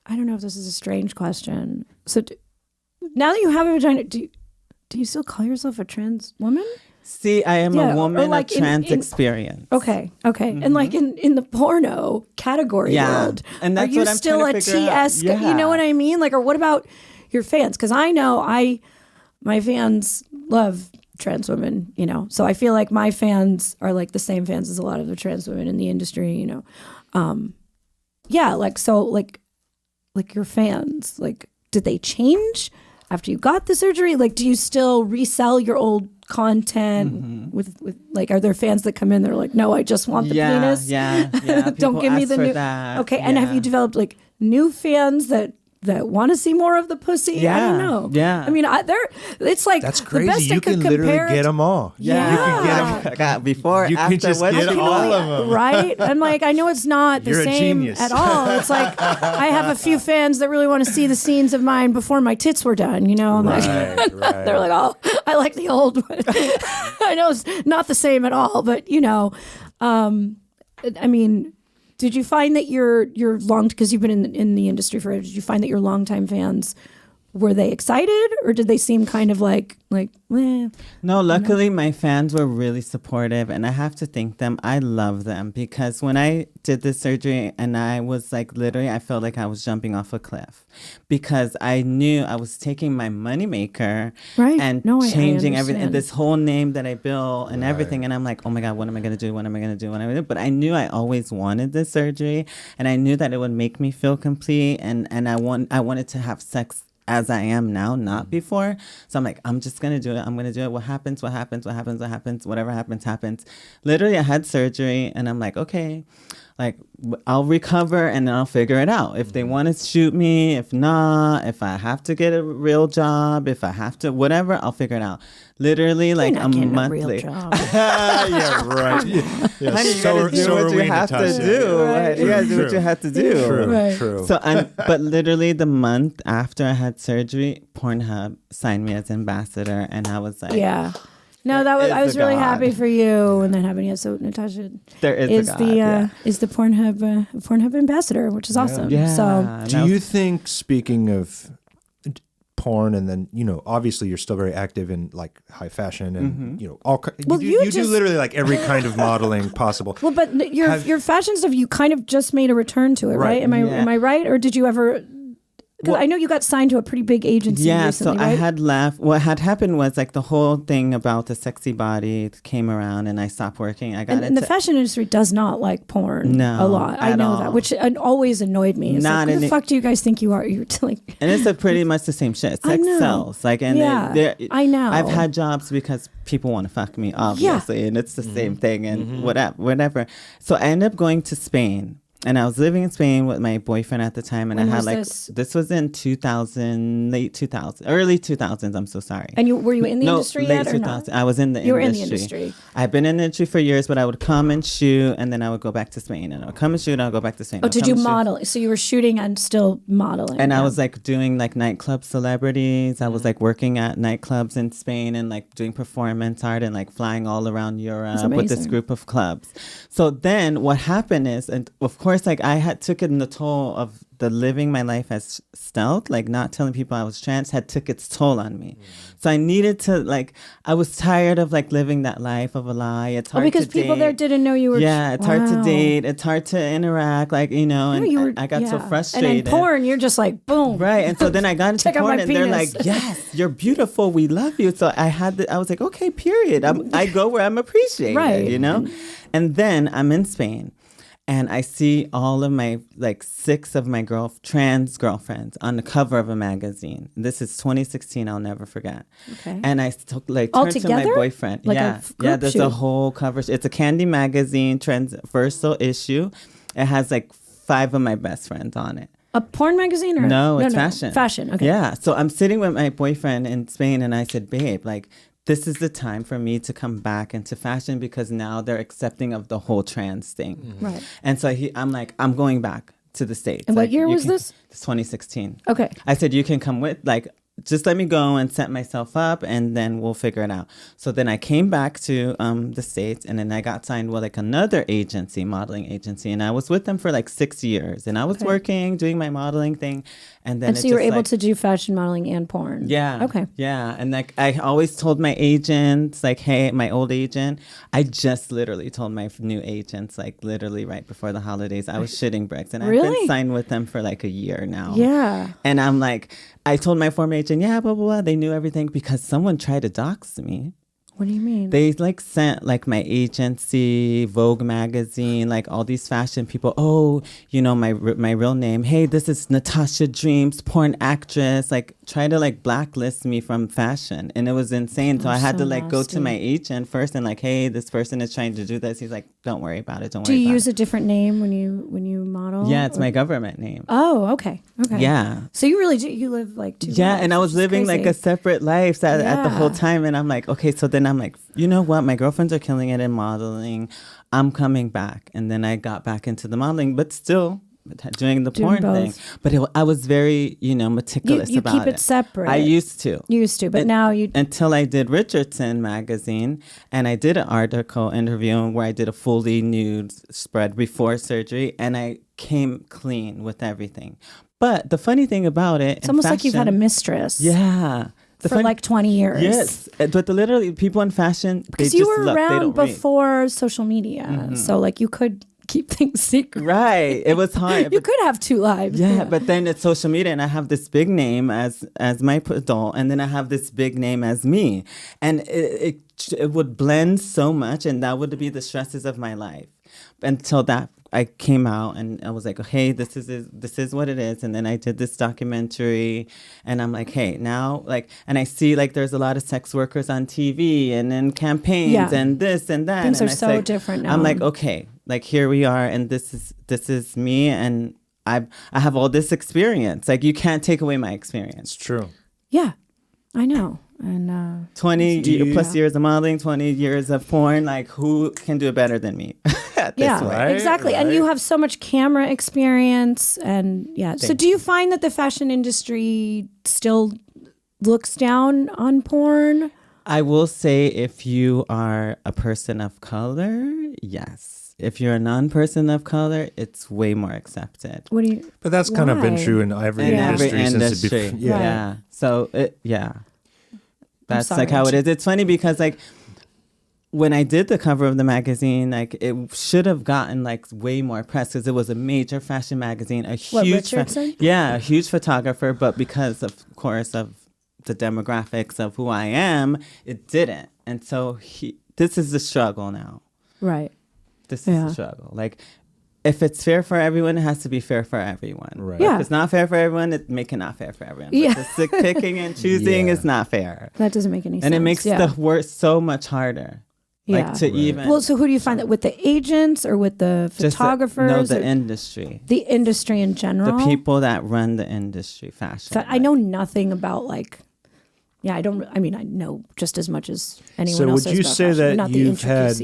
don't know if this is a strange question. So now that you have a vagina, do you still call yourself a trans woman? See, I am a woman like of trans experience. Okay. Mm-hmm. And like in the porno category world, and that's are you what I'm still a TS? You know what I mean? Like, or what about your fans? Because I know my fans love trans women, so I feel like my fans are like the same fans as a lot of the trans women in the industry, like your fans, like, did they change after you got the surgery? Like, do you still resell your old content with like, are there fans that come in, they're like, no, I just want the penis. Don't give me the new. That. Okay. And have you developed like new fans that want to see more of the pussy? Yeah. I don't know. Yeah. I mean, it's like That's the crazy. best You I could can literally compare get them all. Yeah. You can get them. God, before, You after, can just what get you all want. of them. Right? I'm like, I know it's not the You're a same genius. at all. It's like I have a few fans that really want to see the scenes of mine before my tits were done, I'm like, they're like, oh, I like the old one. I know it's not the same at all, but I mean, did you find that your long, because you've been in the industry forever, did you find that your longtime fans, were they excited or did they seem kind of like No, luckily my fans were really supportive and I have to thank them. I love them because when I did this surgery and I was like, literally, I felt like I was jumping off a cliff because I knew I was taking my moneymaker and changing everything, this whole name that I built and everything. And I'm like, oh my God, what am I going to do? What am I going to do? What am I going to do? But I knew I always wanted this surgery and I knew that it would make me feel complete. And I wanted to have sex as I am now, not before. So I'm like, I'm just going to do it. I'm going to do it. What happens, whatever happens. Literally, I had surgery and I'm like, okay, like I'll recover and then I'll figure it out. If they want to shoot me, if not, if I have to get a real job, if I have to, whatever, I'll figure it out. Literally, like a month later. Yeah, right. Yeah. Honey, you gotta do what you have to do. Right. You gotta do what you have to do. True. So, but literally the month after I had surgery, Pornhub signed me as ambassador, and I was like, yeah. No, I was really happy for you when that happened. Yeah, so Natassia is the Pornhub ambassador, which is awesome. Yeah. So, do you think, speaking of porn, and then obviously you're still very active in like high fashion and all. You do literally like every kind of modeling possible. Well, but your fashion stuff, you kind of just made a return to it, right? Am I right, or did you ever? 'Cause I know you got signed to a pretty big agency recently, so right? I had left. What had happened was like the whole thing about the sexy body came around and I stopped working. I got and the fashion industry does not like porn a lot. I know that, which always annoyed me. It's like, who the fuck do you guys think you are? You're like, and it's pretty much the same shit. Sex sells. Like, and I know. I've had jobs because people want to fuck me, obviously, and it's the same thing and whatever. So I ended up going to Spain. And I was living in Spain with my boyfriend at the time, and when I had this was in 2000, late 2000, early 2000s. I'm so sorry. And were you in the industry late yet or 2000s. not? I was in the industry. You were in the industry. I've been in the industry for years, but I would come and shoot, and then I would go back to Spain, and I would come and shoot, and I would go back to Spain. Oh, to do modeling. So you were shooting and still modeling. And I was like doing like nightclub celebrities. I was like working at nightclubs in Spain and like doing performance art and like flying all around Europe with this group of clubs. So then what happened is, and of course, like I took it in the toll of the living my life as stealth, like not telling people I was trans, had took its toll on me. So I needed to, like, I was tired of like living that life of a lie. It's hard because to people date. there didn't know you were. Yeah, it's hard to date. It's hard to interact, like, you know, and I got so frustrated. And in porn, you're just like, boom. Right. And so then I got into porn and they're like, yes, you're beautiful. We love you. So I was like, okay, period. I go where I'm appreciated, right. You know? And then I'm in Spain. And I see all of my, like 6 of my trans girlfriends on the cover of a magazine. This is 2016. I'll never forget. Okay. And I turned to my boyfriend. Like there's a whole cover. It's a Candy magazine, transversal issue. It has like 5 of my best friends on it. A porn magazine or no? It's fashion. Fashion. Okay. Yeah. So I'm sitting with my boyfriend in Spain, and I said, babe, like, this is the time for me to come back into fashion because now they're accepting of the whole trans thing. Mm-hmm. Right. And so I'm like, I'm going back to the States. And like, what year was this? It's 2016. Okay. I said, you can come with, like, just let me go and set myself up and then we'll figure it out. So then I came back to the States, and then I got signed with like another agency, modeling agency. And I was with them for like 6 years, and I was working, doing my modeling thing. And then so you were able to do fashion modeling and porn. Yeah. Okay. Yeah. And like I always told my agents, like, hey, my old agent, I just literally told my new agents, like literally right before the holidays, I was shitting bricks. And I've been signed with them for like a year now. Yeah. And I'm like, I told my former agent, yeah, blah, blah, blah. They knew everything because someone tried to dox me. What do you mean? They like sent like my agency, Vogue magazine, like all these fashion people. Oh, you know, my real name. Hey, this is Natassia Dreams, porn actress. Like try to like blacklist me from fashion, and it was insane. So I had to like go to my agent first and like, hey, this person is trying to do this. He's like, don't worry about it. Don't worry. Do you about use it. a different name when you model? Yeah, it's my government name. Oh, okay. Yeah. So you really do. You live like 2 lives. Yeah, and I was living like a separate life at the whole time, and I'm like, okay, so then I'm like, you know what? My girlfriends are killing it in modeling. I'm coming back. And then I got back into the modeling, but still doing the porn thing. But I was very, meticulous about it. You keep it separate. I used to. But now you... Until I did Richardson magazine, and I did an article interview where I did a fully nude spread before surgery, and I came clean with everything. But the funny thing about it... It's almost like you've had a mistress. Yeah. For like 20 years. Yes. But literally, people in fashion, because you were around before social media. Mm-hmm. So like you could keep things secret. Right. It was hard. You could have 2 lives. Yeah, but then it's social media, and I have this big name as my adult, and then I have this big name as me. And it would blend so much, and that would be the stresses of my life. Until that I came out and I was like, hey, this is what it is. And then I did this documentary, and I'm like, hey, now, like, and I see like there's a lot of sex workers on TV and in campaigns and this and that. Things and are so different now. I'm like, okay, like here we are, and this is me, and I have all this experience. Like you can't take away my experience. It's true. Yeah, I know. And 20 plus years of modeling, 20 years of porn. Like who can do it better than me? Exactly. Right? And you have so much camera experience, and So do you find that the fashion industry still looks down on porn? I will say if you are a person of color, yes. If you're a non-person of color, it's way more accepted. What do you? But that's kind of been true in every industry since it So that's like how it is. It's funny because like when I did the cover of the magazine, like it should have gotten like way more press because it was a major fashion magazine, a huge, a huge photographer. But because of course of the demographics of who I am, it didn't. And so this is the struggle now. Right. This is the struggle. Like, if it's fair for everyone, it has to be fair for everyone. Right. Yeah. If it's not fair for everyone, make it not fair for everyone. Yeah. But the picking and choosing is not fair. That doesn't make any sense. And it makes the work so much harder. Like to even. Well, so who do you find that with the agents or with the photographers? The industry. The industry in general. The people that run the industry, fashion. I know nothing about like. Yeah, I know just as much as anyone else. So would you say fashion, that you've had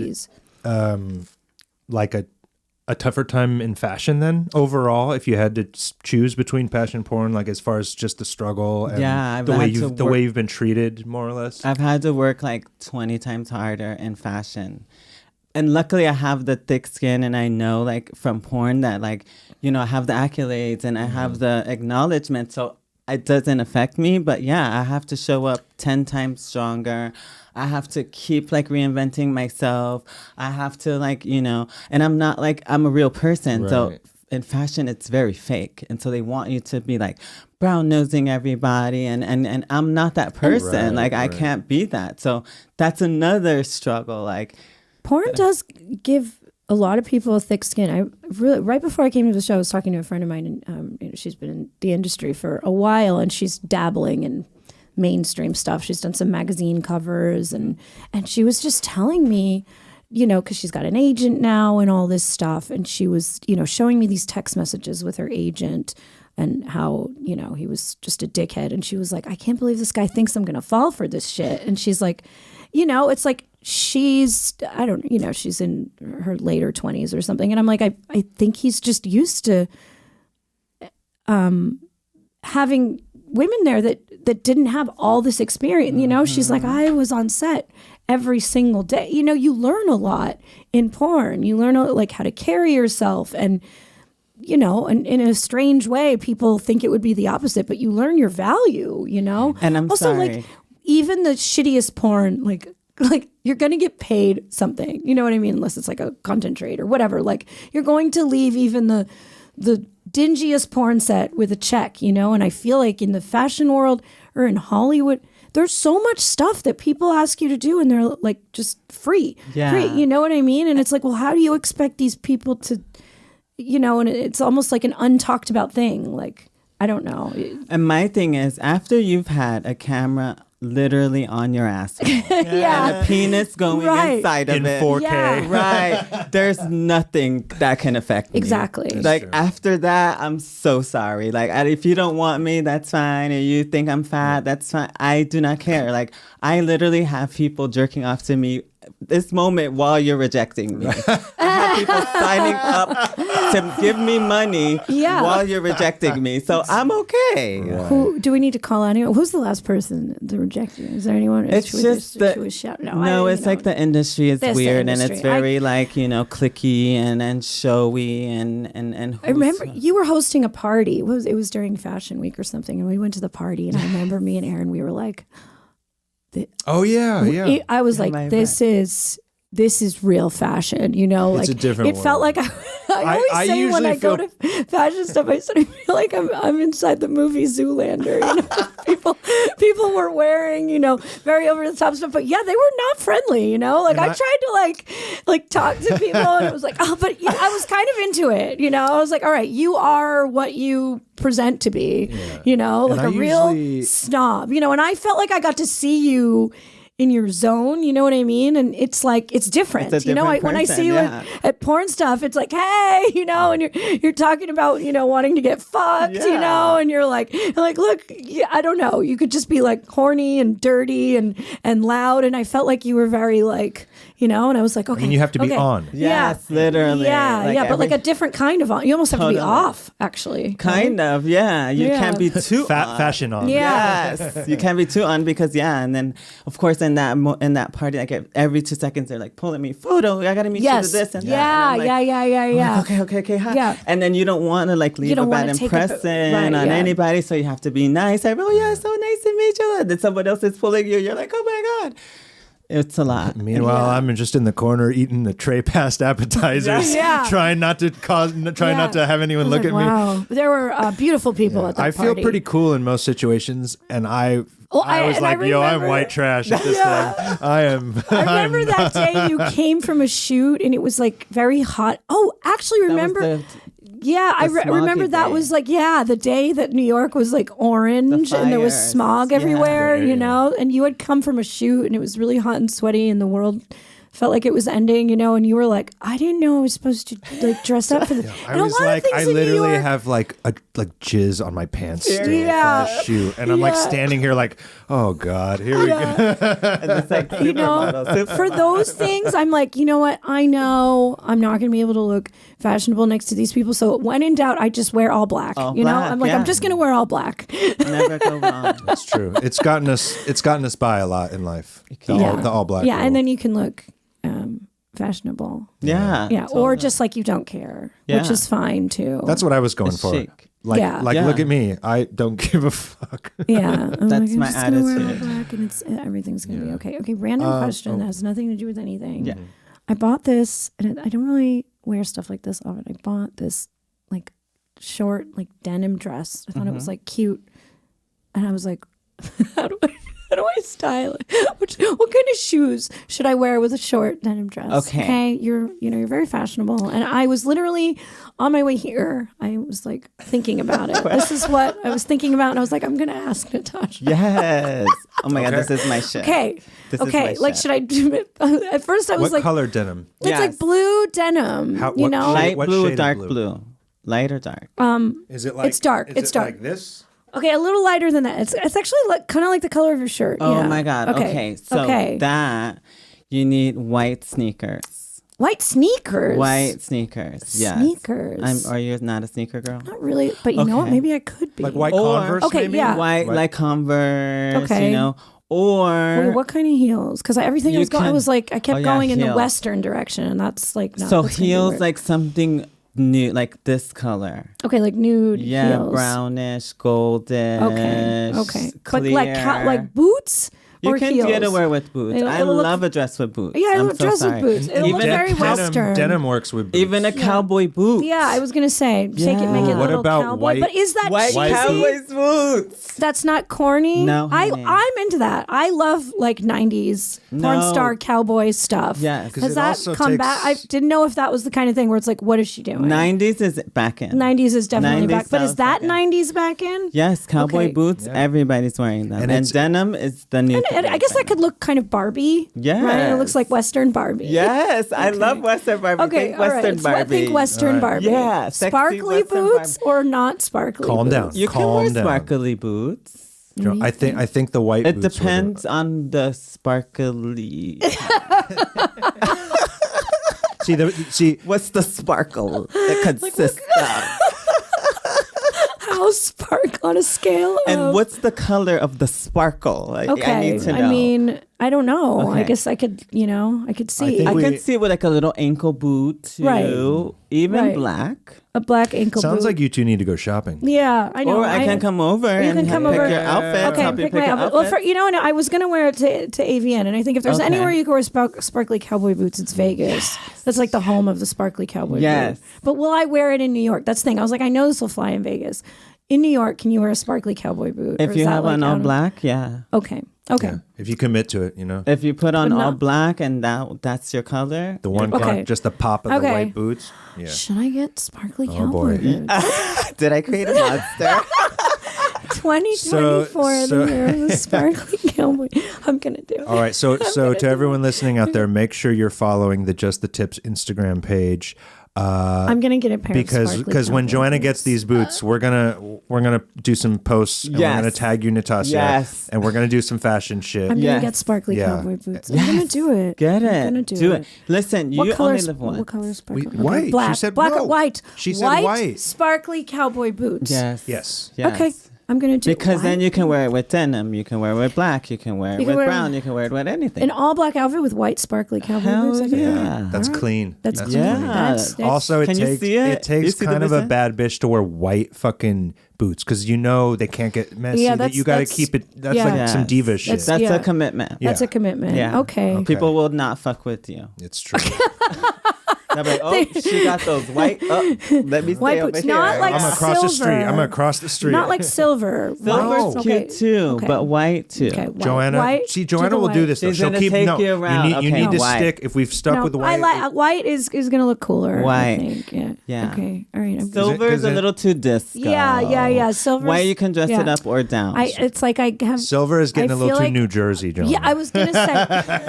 like a tougher time in fashion then overall, if you had to choose between fashion and porn, like as far as just the struggle and the way you've been treated, more or less? I've had to work like 20 times harder in fashion. And luckily I have the thick skin and I know like from porn that like, you know, I have the accolades and I have the acknowledgement. So it doesn't affect me, but yeah, I have to show up 10 times stronger. I have to keep like reinventing myself. I have to like, you know, and I'm not like, I'm a real person. Right. So in fashion, it's very fake. And so they want you to be like brown nosing everybody. And I'm not that person. I can't be that. So that's another struggle. Like porn does give a lot of people a thick skin. I really, right before I came to the show, I was talking to a friend of mine and she's been in the industry for a while and she's dabbling in mainstream stuff. She's done some magazine covers and she was just telling me, you know, because she's got an agent now and all this stuff. And she was, you know, showing me these text messages with her agent and how, you know, he was just a dickhead. And she was like, I can't believe this guy thinks I'm going to fall for this shit. And she's like, you know, it's like she's in her later 20s or something. And I'm like, I think he's just used to having women there that didn't have all this experience. You know, she's like, I was on set every single day. You know, you learn a lot in porn. You learn like how to carry yourself and, you know, and in a strange way, people think it would be the opposite, but you learn your value, you know? And I'm also, sorry. like, even the shittiest porn, like you're going to get paid something, you know what I mean? Unless it's like a content trade or whatever. Like you're going to leave even the dingiest porn set with a check, you know? And I feel like in the fashion world or in Hollywood, there's so much stuff that people ask you to do and they're like just free. You know what I mean? And it's like, well, how do you expect these people to, you know, and it's almost like an untalked about thing. Like, I don't know. And my thing is, after you've had a camera literally on your ass and a penis going inside of in it 4K, right? There's nothing that can affect me. Exactly. Like after that, I'm so sorry. Like if you don't want me, that's fine. Or you think I'm fat, that's fine. I do not care. Like I literally have people jerking off to me this moment while you're rejecting me. I have people signing up to give me money while you're rejecting me. So I'm okay. Right. Who do we need to call anyone? Who's the last person to reject you? Is there anyone? It's just it's like the industry is weird and it's very like, you know, cliquey and showy and I remember you were hosting a party. It was during Fashion Week or something, and we went to the party, and I remember me and Aaron, we were like, I was like, this is real fashion, you know, it's like a different it felt like I always say when I go to fashion stuff, I sort of feel like I'm inside the movie Zoolander, you know. people were wearing, you know, very over the top stuff, but yeah, they were not friendly, you know, like I tried to like talk to people and it was like, oh, but you know, I was kind of into it, you know, I was like, all right, you are what you present to be, you know, like a real snob, you know, and I felt like I got to see you in your zone, you know what I mean? And it's like, it's different. You know, when I see you at porn stuff, it's like, hey, you know, and you're talking about, you know, wanting to get fucked, you know, and you're like, look, I don't know. You could just be like horny and dirty and loud. And I felt like you were very like, you know, and I was like, okay. I mean, you have to be on. Yes, literally. Yeah, but like a different kind of on. You almost have to be off, actually. Kind of, yeah. You can't be too fashion on. Yes, you can't be too on because, and then, of course, in that party, like every 2 seconds, they're like pulling me, photo, I got to meet you to this and that. Yeah. Okay, hi. Yeah. And then you don't want to like leave a bad impression on anybody, so you have to be nice. So nice to meet you. And then someone else is pulling you. You're like, oh my God. It's a lot. Meanwhile, I'm just in the corner eating the tray past appetizers, trying not to not to have anyone look at me. Wow, there were beautiful people at that I party. feel pretty cool in most situations, and I was like, yo, I'm white trash at this thing. I am. I remember that day you came from a shoot and it was like very hot. Oh, actually, remember? I remember that was like, the day that New York was like orange and there was smog everywhere, you know, and you had come from a shoot and it was really hot and sweaty and the world felt like it was ending, you know, and you were like, I didn't know I was supposed to like dress up for this. I was like, I literally have like jizz on my pants still from the shoot, and I'm like standing here like, oh God, here we go. And it's like, you know, for those things, I'm like, you know what? I know I'm not going to be able to look fashionable next to these people. So when in doubt, I just wear all black. You know, I'm like, I'm just going to wear all black. Never go wrong. That's true. It's gotten us by a lot in life. The all black. Yeah, and then you can look fashionable. Yeah. Totally. Or just like you don't care, which is fine too. That's what I was going for. Chic. Look at me. I don't give a fuck. Yeah. That's my attitude. Wear all black and everything's going to be okay. Okay, random question that has nothing to do with anything. Yeah. I bought this, and I don't really wear stuff like this often. I bought this like short like denim dress. I thought it was like cute. And I was like, how do I style it? What kind of shoes should I wear with a short denim dress? Okay, you're very fashionable. And I was literally on my way here. I was like thinking about it. This is what I was thinking about, and I was like, I'm gonna ask Natassia. Yes. Oh my God, this is my shit. Okay. Like, should I do it? At first, I was what like, color denim? It's like blue denim. Light blue or dark blue? blue? Light or dark? Is it like? It's dark. It's dark. Like this. Okay, a little lighter than that. It's actually kind of like the color of your shirt. Oh my God. Okay. So that you need white sneakers. White sneakers. White sneakers. Yes. Sneakers. Are you not a sneaker girl? Not really, but you know what? Maybe I could be. Like white Converse. Okay, maybe? yeah. White like Converse. Okay. You know. Or wait, what kind of heels? Because everything I was going, I was like, I kept going in the Western direction, and that's like not. So heels like something new, like this color. Okay, like nude heels. Brownish, goldish. Okay. Clear. But like boots. You or can heels. get away with boots. I love a dress with boots. Yeah, I love a dress with boots. It'll look very Western. Denim works with boots. Even a cowboy boot. Yeah, I was gonna say, make it a what little about cowboy. white? But is that White cheesy? cowboy boots. That's not corny. No, honey. I'm into that. I love like 90s porn star cowboy stuff. Yes. Has that come back? I didn't know if that was the kind of thing where it's like, what is she doing? 90s is back in. 90s is definitely back. But is that 90s back in? Yes, cowboy boots. Yeah. Everybody's wearing them. And denim is the new thing. I guess that could look kind of Barbie. Yeah. Right? It looks like Western Barbie. Yes. I love Western Barbie. Okay. Think Western Barbie. Think Western Barbie. Yeah. Sparkly boots or not sparkly Calm boots? down. You can wear sparkly boots. I think the white It boots depends on the sparkly. See, what's the sparkle it consists of? How spark on a scale and what's the color of the sparkle? I need to know. I mean, I don't know. I guess I could, I could see. I could see with like a little ankle boot too. Right. Even black. A black ankle boot. Sounds like you two need to go shopping. Yeah, I know. Or I can come over and pick your outfit. Okay, pick my outfit. Well, I was going to wear it to AVN, and I think if there's anywhere you can wear sparkly cowboy boots, it's Vegas. That's like the home of the sparkly cowboy boot. But will I wear it in New York? That's the thing. I was like, I know this will fly in Vegas. In New York, can you wear a sparkly cowboy boot? If you have on all black, yeah. Okay. Yeah. If you commit to it, If you put on all black and that's your color. The one color, just the pop of the white boots. Yeah. Should I get sparkly cowboy boots? Did I create a monster? 2024, the year of the sparkly cowboy. I'm going to do it. All right. So to everyone listening out there, make sure you're following the Just the Tips Instagram page. I'm gonna get a pair because when Joanna gets these boots, we're gonna do some posts and we're gonna tag you, Natassia, and we're gonna do some fashion shit. I'm gonna get sparkly cowboy boots. I'm gonna do it. Get it. I'm gonna do it. Listen, you only live once. What color is sparkly? White. Black. She said black no. or white. She said white. Sparkly cowboy boots. Yes. Okay. I'm gonna do because white. then you can wear it with denim, you can wear it with black, you can wear it with brown, you can wear it with anything. An all black outfit with white sparkly cowboy boots. That's clean. That's clean. That's also, it takes kind of a bad bitch to wear white fucking boots because they can't get messy. That you got to keep it. That's like some diva shit. That's a commitment. That's a commitment. Yeah. Okay. People will not fuck with you. It's true. Like, she got those white. Let me stay over here. Not like I'm across the street. I'm across the street. Not like silver. Silver's cute too, but white too. Okay, Joanna, Joanna will do this. She'll keep you around. You need to stick. If we've stuck with the white, white is going to look cooler. White, I think. Yeah. Okay. All right. Silver is a little too disco. Yeah. Silver. White you can dress it up or down. It's like I have. Silver is getting a little too New Jersey, Joanna. Yeah, I was gonna say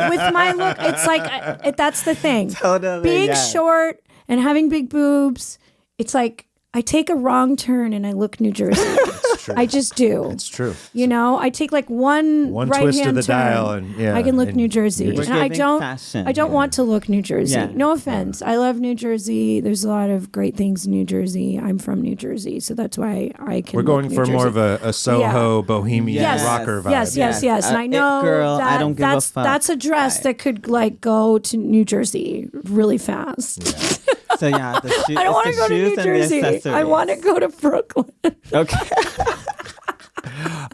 with my look, it's like that's the thing. Totally. Being short and having big boobs, it's like I take a wrong turn and I look New Jersey. It's true. I just do. It's true. I take like one right twist hand of the turn, dial and I can look New Jersey. And I don't want to look New Jersey. Yeah. No offense. I love New Jersey. There's a lot of great things in New Jersey. I'm from New Jersey, so that's why I can. We're going for more of a Soho bohemian rocker vibe. Yes. And I know girl, I don't give a fuck. That's a dress that could like go to New Jersey really fast. Yeah. So I don't want to go to New Jersey. I want to go to Brooklyn. Okay.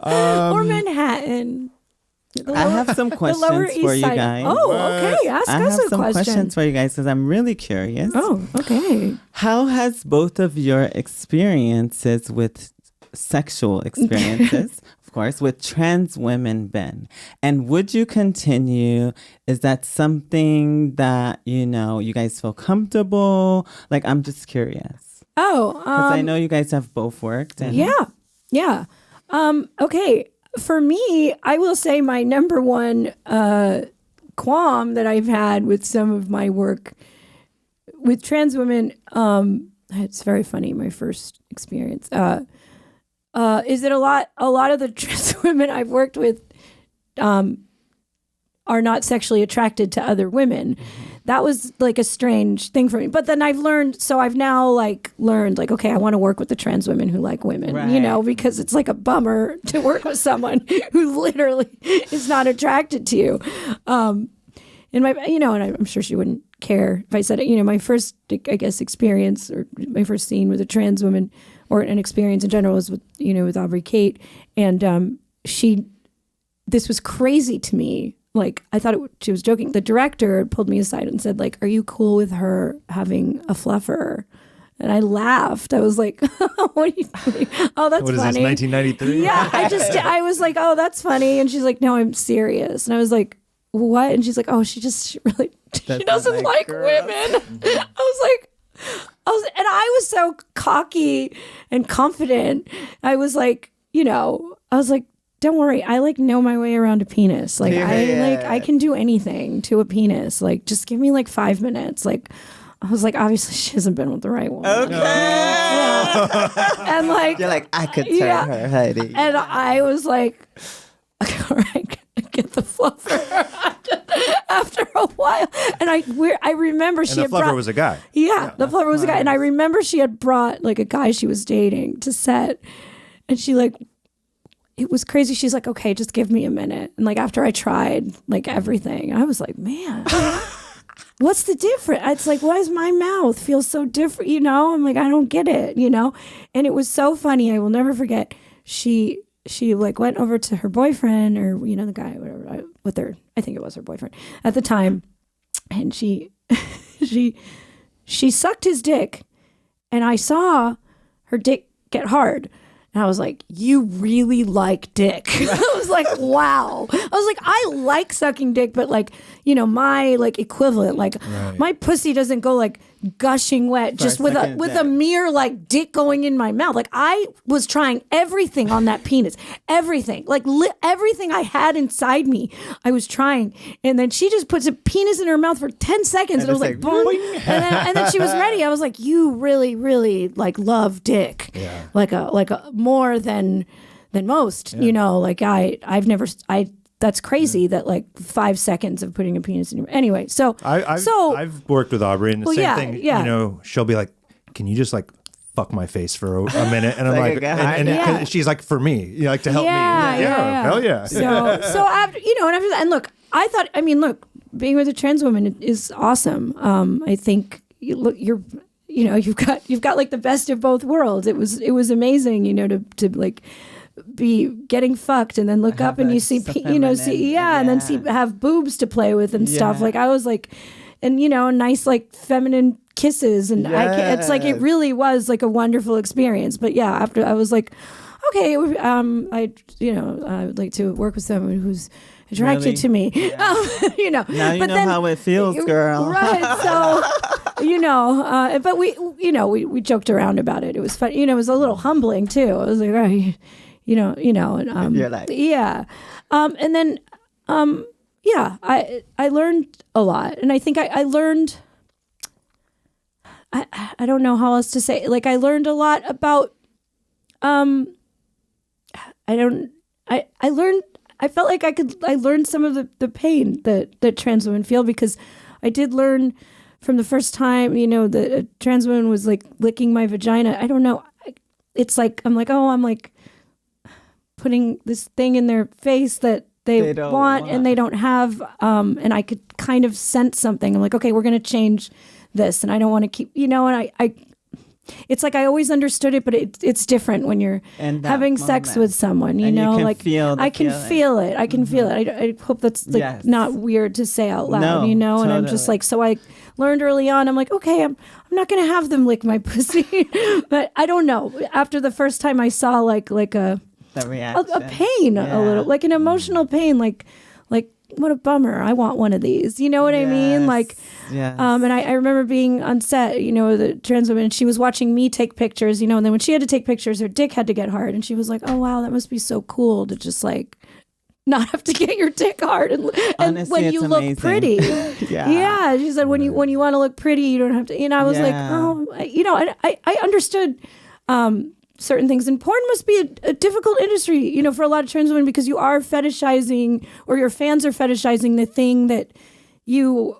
Or Manhattan. I have some questions for you guys. Oh, okay. Ask us a some question. questions for you guys because I'm really curious. Oh, okay. How has both of your experiences with sexual experiences, of course, with trans women been? And would you continue? Is that something that, you guys feel comfortable? Like, I'm just curious. Oh. Because I know you guys have both worked. And Yeah. Okay. For me, I will say my number one qualm that I've had with some of my work with trans women, it's very funny, my first experience, is that a lot of the trans women I've worked with are not sexually attracted to other women. That was like a strange thing for me. But then I've now learned, okay, I want to work with the trans women who like women, because it's like a bummer to work with someone who literally is not attracted to you. And I'm sure she wouldn't care if I said it, my first, I guess, experience or my first scene with a trans woman or an experience in general was with, with Aubrey Kate. And this was crazy to me. Like, I thought she was joking. The director pulled me aside and said, are you cool with her having a fluffer? And I laughed. I was like, what are you doing? Oh, that's funny. What is this, 1993? Yeah, I was like, oh, that's funny. And she's like, no, I'm serious. And I was like, what? And she's like, oh, she doesn't like women. And I was so cocky and confident. I was like, don't worry, I know my way around a penis. I can do anything to a penis. Just give me 5 minutes. I was like, obviously she hasn't been with the right one. Okay. And you're like, I could turn her, honey. And I was like, all right, get the fluffer. After a while, and I remember she had brought. The fluffer was a guy. Yeah, the fluffer was a guy, and I remember she had brought a guy she was dating to set, and she it was crazy. She's like, okay, just give me a minute. And after I tried everything, I was like, man, what's the difference? It's why does my mouth feel so different? I'm like, I don't get it, And it was so funny. I will never forget. She went over to her boyfriend or, the guy, whatever, with her, I think it was her boyfriend at the time. And she sucked his dick and I saw her dick get hard. And I was like, you really like dick. I was like, wow. I was like, I like sucking dick, but my equivalent, my pussy doesn't go gushing wet just with a mere dick going in my mouth. I was trying everything on that penis, everything, everything I had inside me, I was trying. And then she just puts a penis in her mouth for 10 seconds, and it was like, boom. And then she was ready. I was like, you really, really love dick, a more than most. I've never. That's crazy that 5 seconds of putting a penis in your... Anyway, so... I've worked with Aubrey and the same thing, she'll be like, can you just fuck my face for a minute, and I'm Like, like, yeah. she's like, for me, you know, like to help me. Yeah. Hell yeah. So after, you know, and after that, and look, I thought, I mean, look, being with a trans woman is awesome. I think you've got like the best of both worlds. It was amazing, you know, to like be getting fucked and then look up and you see, and then have boobs to play with and stuff. Like I was like, and you know, nice like feminine kisses, and it's like it really was like a wonderful experience. But yeah, after I was like, okay, I would like to work with someone who's attracted to me. You know, now you know how it feels, girl. Right. So, you know, but we joked around about it. It was fun. You know, it was a little humbling too. I was like, oh, and You're like, and then I learned a lot, and I think I learned. I don't know how else to say. Like I learned a lot about. I felt like I learned some of the pain that trans women feel, because I did learn from the first time, you know, that a trans woman was like licking my vagina. I don't know. It's like, I'm like putting this thing in their face that they want and they don't have. And I could kind of sense something. I'm like, okay, we're going to change this. And I don't want to keep, you know, and I it's like I always understood it, but it's different when you're having sex with someone, you know, like I can feel it. I can feel it. I hope that's like not weird to say out loud, you know, and I'm just like, so I learned early on, I'm like, okay, I'm not going to have them lick my pussy, but I don't know. After the first time I saw like a pain, a little, like an emotional pain, like, what a bummer. I want one of these. You know what I mean? Like, and I remember being on set, you know, the trans woman, and she was watching me take pictures, you know, and then when she had to take pictures, her dick had to get hard. And she was like, oh, wow, that must be so cool to just like not have to get your dick hard. And honestly, when you look amazing. Pretty. Yeah. She said, when you want to look pretty, you don't have to, you know, I was like, oh, you know, I understood, certain things, and porn must be a difficult industry, you know, for a lot of trans women, because you are fetishizing, or your fans are fetishizing the thing that you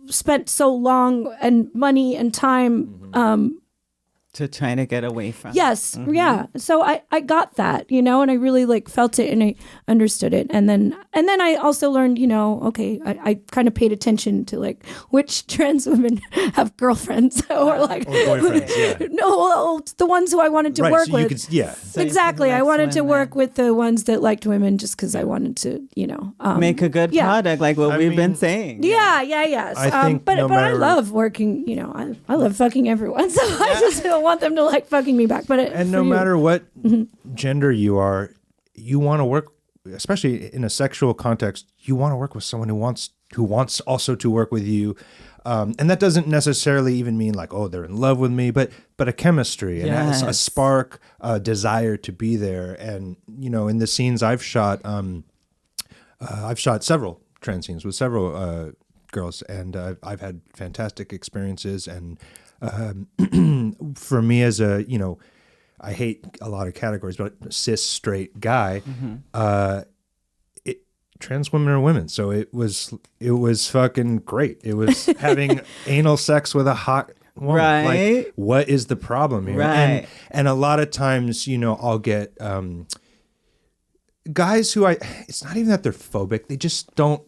spent so long and money and time to try to get away from. Yes. Yeah. So I got that, you know, and I really like felt it and I understood it. And then I also learned, you know, okay, I kind of paid attention to like which trans women have girlfriends or like boyfriends. Yeah. No, well, the ones who I wanted to work with. So exactly. I wanted to work with the ones that liked women just because I wanted to, you know, make a good product, like what we've been saying. Yeah. I think but I love working, you know, I love fucking everyone. So I just don't want them to like fucking me back. But no matter what gender you are, you want to work, especially in a sexual context, you want to work with someone who wants also to work with you. And that doesn't necessarily even mean like, oh, they're in love with me, but a chemistry and a spark, a desire to be there. And, you know, in the scenes I've shot several trans scenes with several girls, and I've had fantastic experiences. And for me as a, you know, I hate a lot of categories, but cis straight guy, trans women are women. So it was fucking great. It was having anal sex with a hot woman. Right. Like, what is the problem here? Right. And a lot of times, you know, I'll get guys who it's not even that they're phobic. They just don't,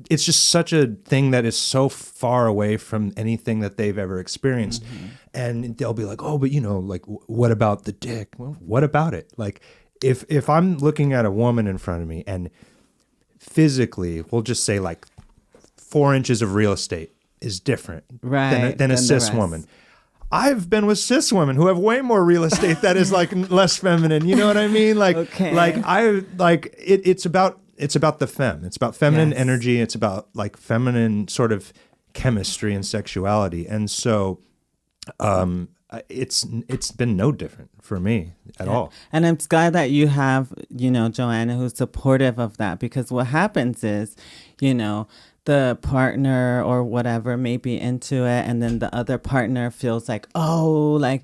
it's just such a thing that is so far away from anything that they've ever experienced. And they'll be like, oh, but you know, like, what about the dick? Well, what about it? Like, if I'm looking at a woman in front of me and physically, we'll just say like 4 inches of real estate is different than a cis woman. I've been with cis women who have way more real estate that is like less feminine. You know what I mean? Like, it's about the femme. It's about feminine energy. It's about like feminine sort of chemistry and sexuality. And so, it's been no different for me at all. And I'm glad that you have, you know, Joanna, who's supportive of that, because what happens is, you know, the partner or whatever may be into it, and then the other partner feels like, oh, like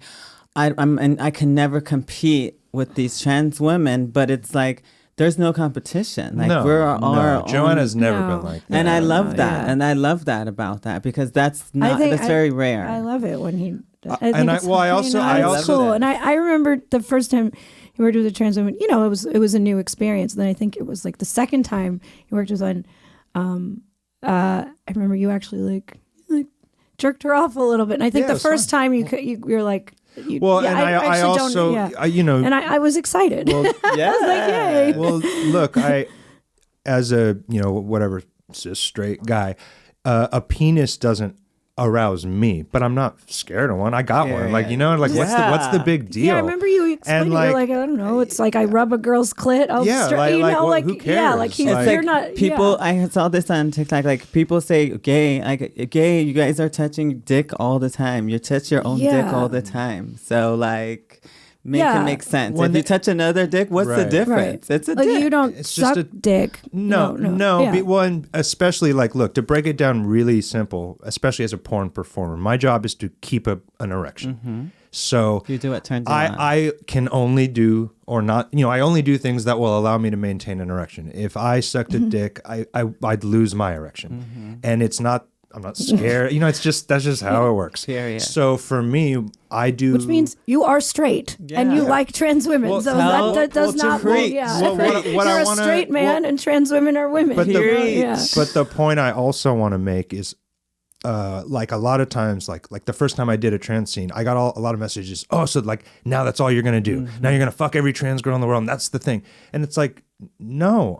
I can never compete with these trans women, but it's like there's no competition. Like no, we're our Joanna's own, never been like that. and I love that, and I love that about that because that's very rare. I love it when he. I also cool. And I remember the first time he worked with a trans woman. You know, it was a new experience. And then I think it was like the second time he worked with one. I remember you actually like jerked her off a little bit. And I think the first time you're like. I also, and I was excited. Well, yeah. I was like, yay. Well, look, as a whatever straight guy, a penis doesn't arouse me, but I'm not scared of one. I got one. Like, what's the big deal? Yeah, I remember you explaining. You're like, I don't know. It's like I rub a girl's clit. Who cares? Yeah, like you're not. People. I saw this on TikTok. Like people say, gay. You guys are touching dick all the time. You touch your own dick all the time. So like. Make it make sense. When you touch another dick, what's the difference? It's a dick. You don't suck dick. No. And especially look, to break it down really simple, especially as a porn performer, my job is to keep an erection. Mm-hmm. So you do what turns you on. I can only do I only do things that will allow me to maintain an erection. If I sucked a dick, I'd lose my erection. Mm-hmm. And I'm not scared. That's just how it works. Period. So for me, I do. Which means you are straight and you like trans women. Well, so that does not mean. You're a straight man and trans women are women. But the point I also want to make is, a lot of times, like the first time I did a trans scene, I got a lot of messages. Oh, so now that's all you're gonna do. Mm-hmm. Now you're gonna fuck every trans girl in the world, and that's the thing. And it's like, no,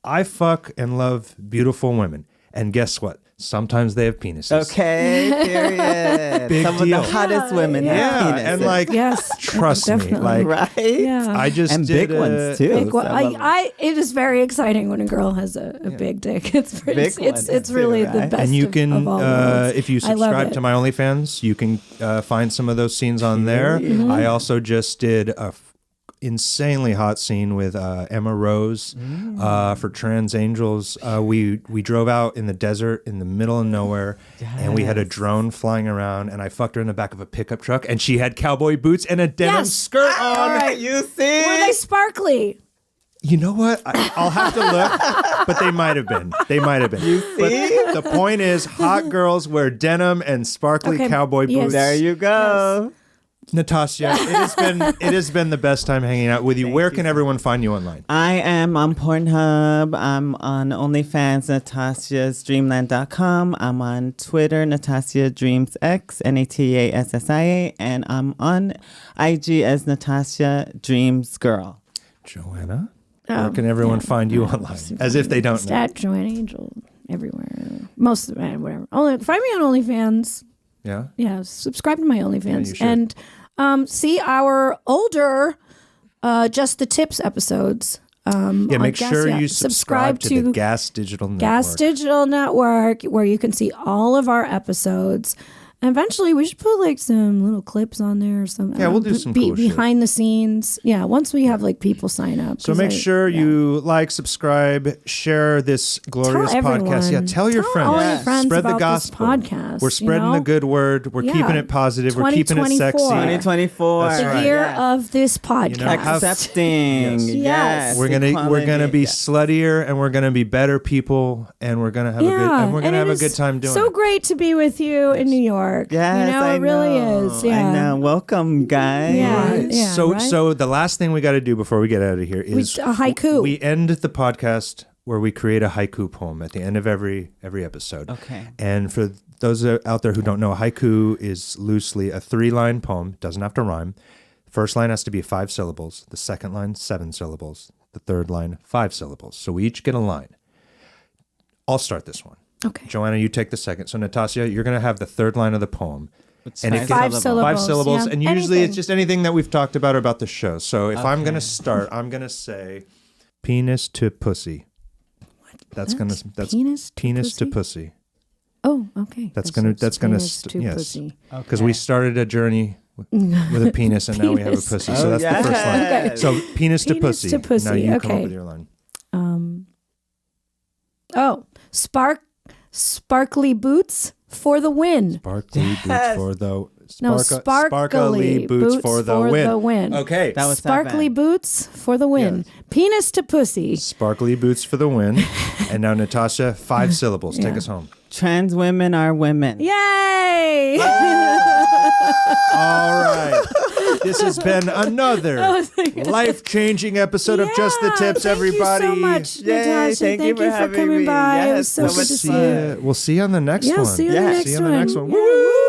I fuck and love beautiful women, and guess what? Sometimes they have penises. Okay, period. Big deal. Of the hottest women have penises. And trust me, right? Yeah. I just and did big ones too. It is very exciting when a girl has a big dick. It's really the best. And you can, of all worlds. if you subscribe to my OnlyFans, you can find some of those scenes on there. Mm-hmm. I also just did a insanely hot scene with Emma Rose for Trans Angels. We drove out in the desert in the middle of nowhere, and we had a drone flying around, and I fucked her in the back of a pickup truck, and she had cowboy boots and a denim skirt on. All right, you see? Were they sparkly? You know what? I'll have to look, but they might have been. You see? But the point is, hot girls wear denim and sparkly cowboy boots. There you go. Yes. Natassia, it has been the best time hanging out with you. Where can everyone find you online? I am on Pornhub. I'm on OnlyFans, Natassia'sDreamland.com. I'm on Twitter, NatassiaDreamsX, NatassiaDreamsXia, and I'm on IG as Natassia Dreams Girl. Joanna, where can everyone find you online? As if they don't know. At Joanna Angel everywhere. Most of it, whatever. Find me on OnlyFans. Yeah. Yeah. Subscribe to my OnlyFans and see our older Just the Tips episodes. Make sure you subscribe to the Gas Digital Network. Gas Digital Network, where you can see all of our episodes. And eventually, we should put some little clips on there or something. Yeah, we'll do some cool behind the scenes. Yeah, once we have people sign up. So make sure you subscribe, share this glorious podcast. Yeah, tell your friends. All your friends spread about the gospel. This podcast. We're spreading the good word. We're keeping it positive. We're keeping it sexy. 2024. That's the year of this podcast. Accepting. Yes. We're gonna be sluttier, and we're gonna be better people, and we're gonna have a good time doing it. So great to be with you in New York. Yes, it really is. Yeah. I know. Welcome, guys. Yeah. Right. Yeah, so the last thing we got to do before we get out of here is a haiku. We end the podcast where we create a haiku poem at the end of every episode. Okay. And for those out there who don't know, a haiku is loosely a 3-line poem. Doesn't have to rhyme. First line has to be 5 syllables. The second line, 7 syllables. The third line, 5 syllables. So we each get a line. I'll start this one. Okay. Joanna, you take the second. So Natassia, you're going to have the third line of the poem. And 5 syllables. 5 syllables. Yeah. And usually it's just anything that we've talked about the show. So if I'm going to start, I'm going to say penis to pussy. That's penis to pussy. Oh, okay. That's gonna yes. Because we started a journey with a penis and now we have a pussy. So that's the first line. Okay. So penis to pussy. To pussy. Now you come up with your line. Sparkly boots for the win. Sparkly boots for the sparkly boots for the win. Okay. That was sparkly boots for the win. Yes. Penis to pussy. Sparkly boots for the win. And now, Natassia, 5 syllables. Take us home. Trans women are women. Yay! All right. This has been another life-changing episode of Just the Tips, everybody. Thank you so much, Yay, Natassia. thank you for coming having me. by. Yes, It was so so good much to see fun. you. We'll see you on the next one. See you on the next one. Woo!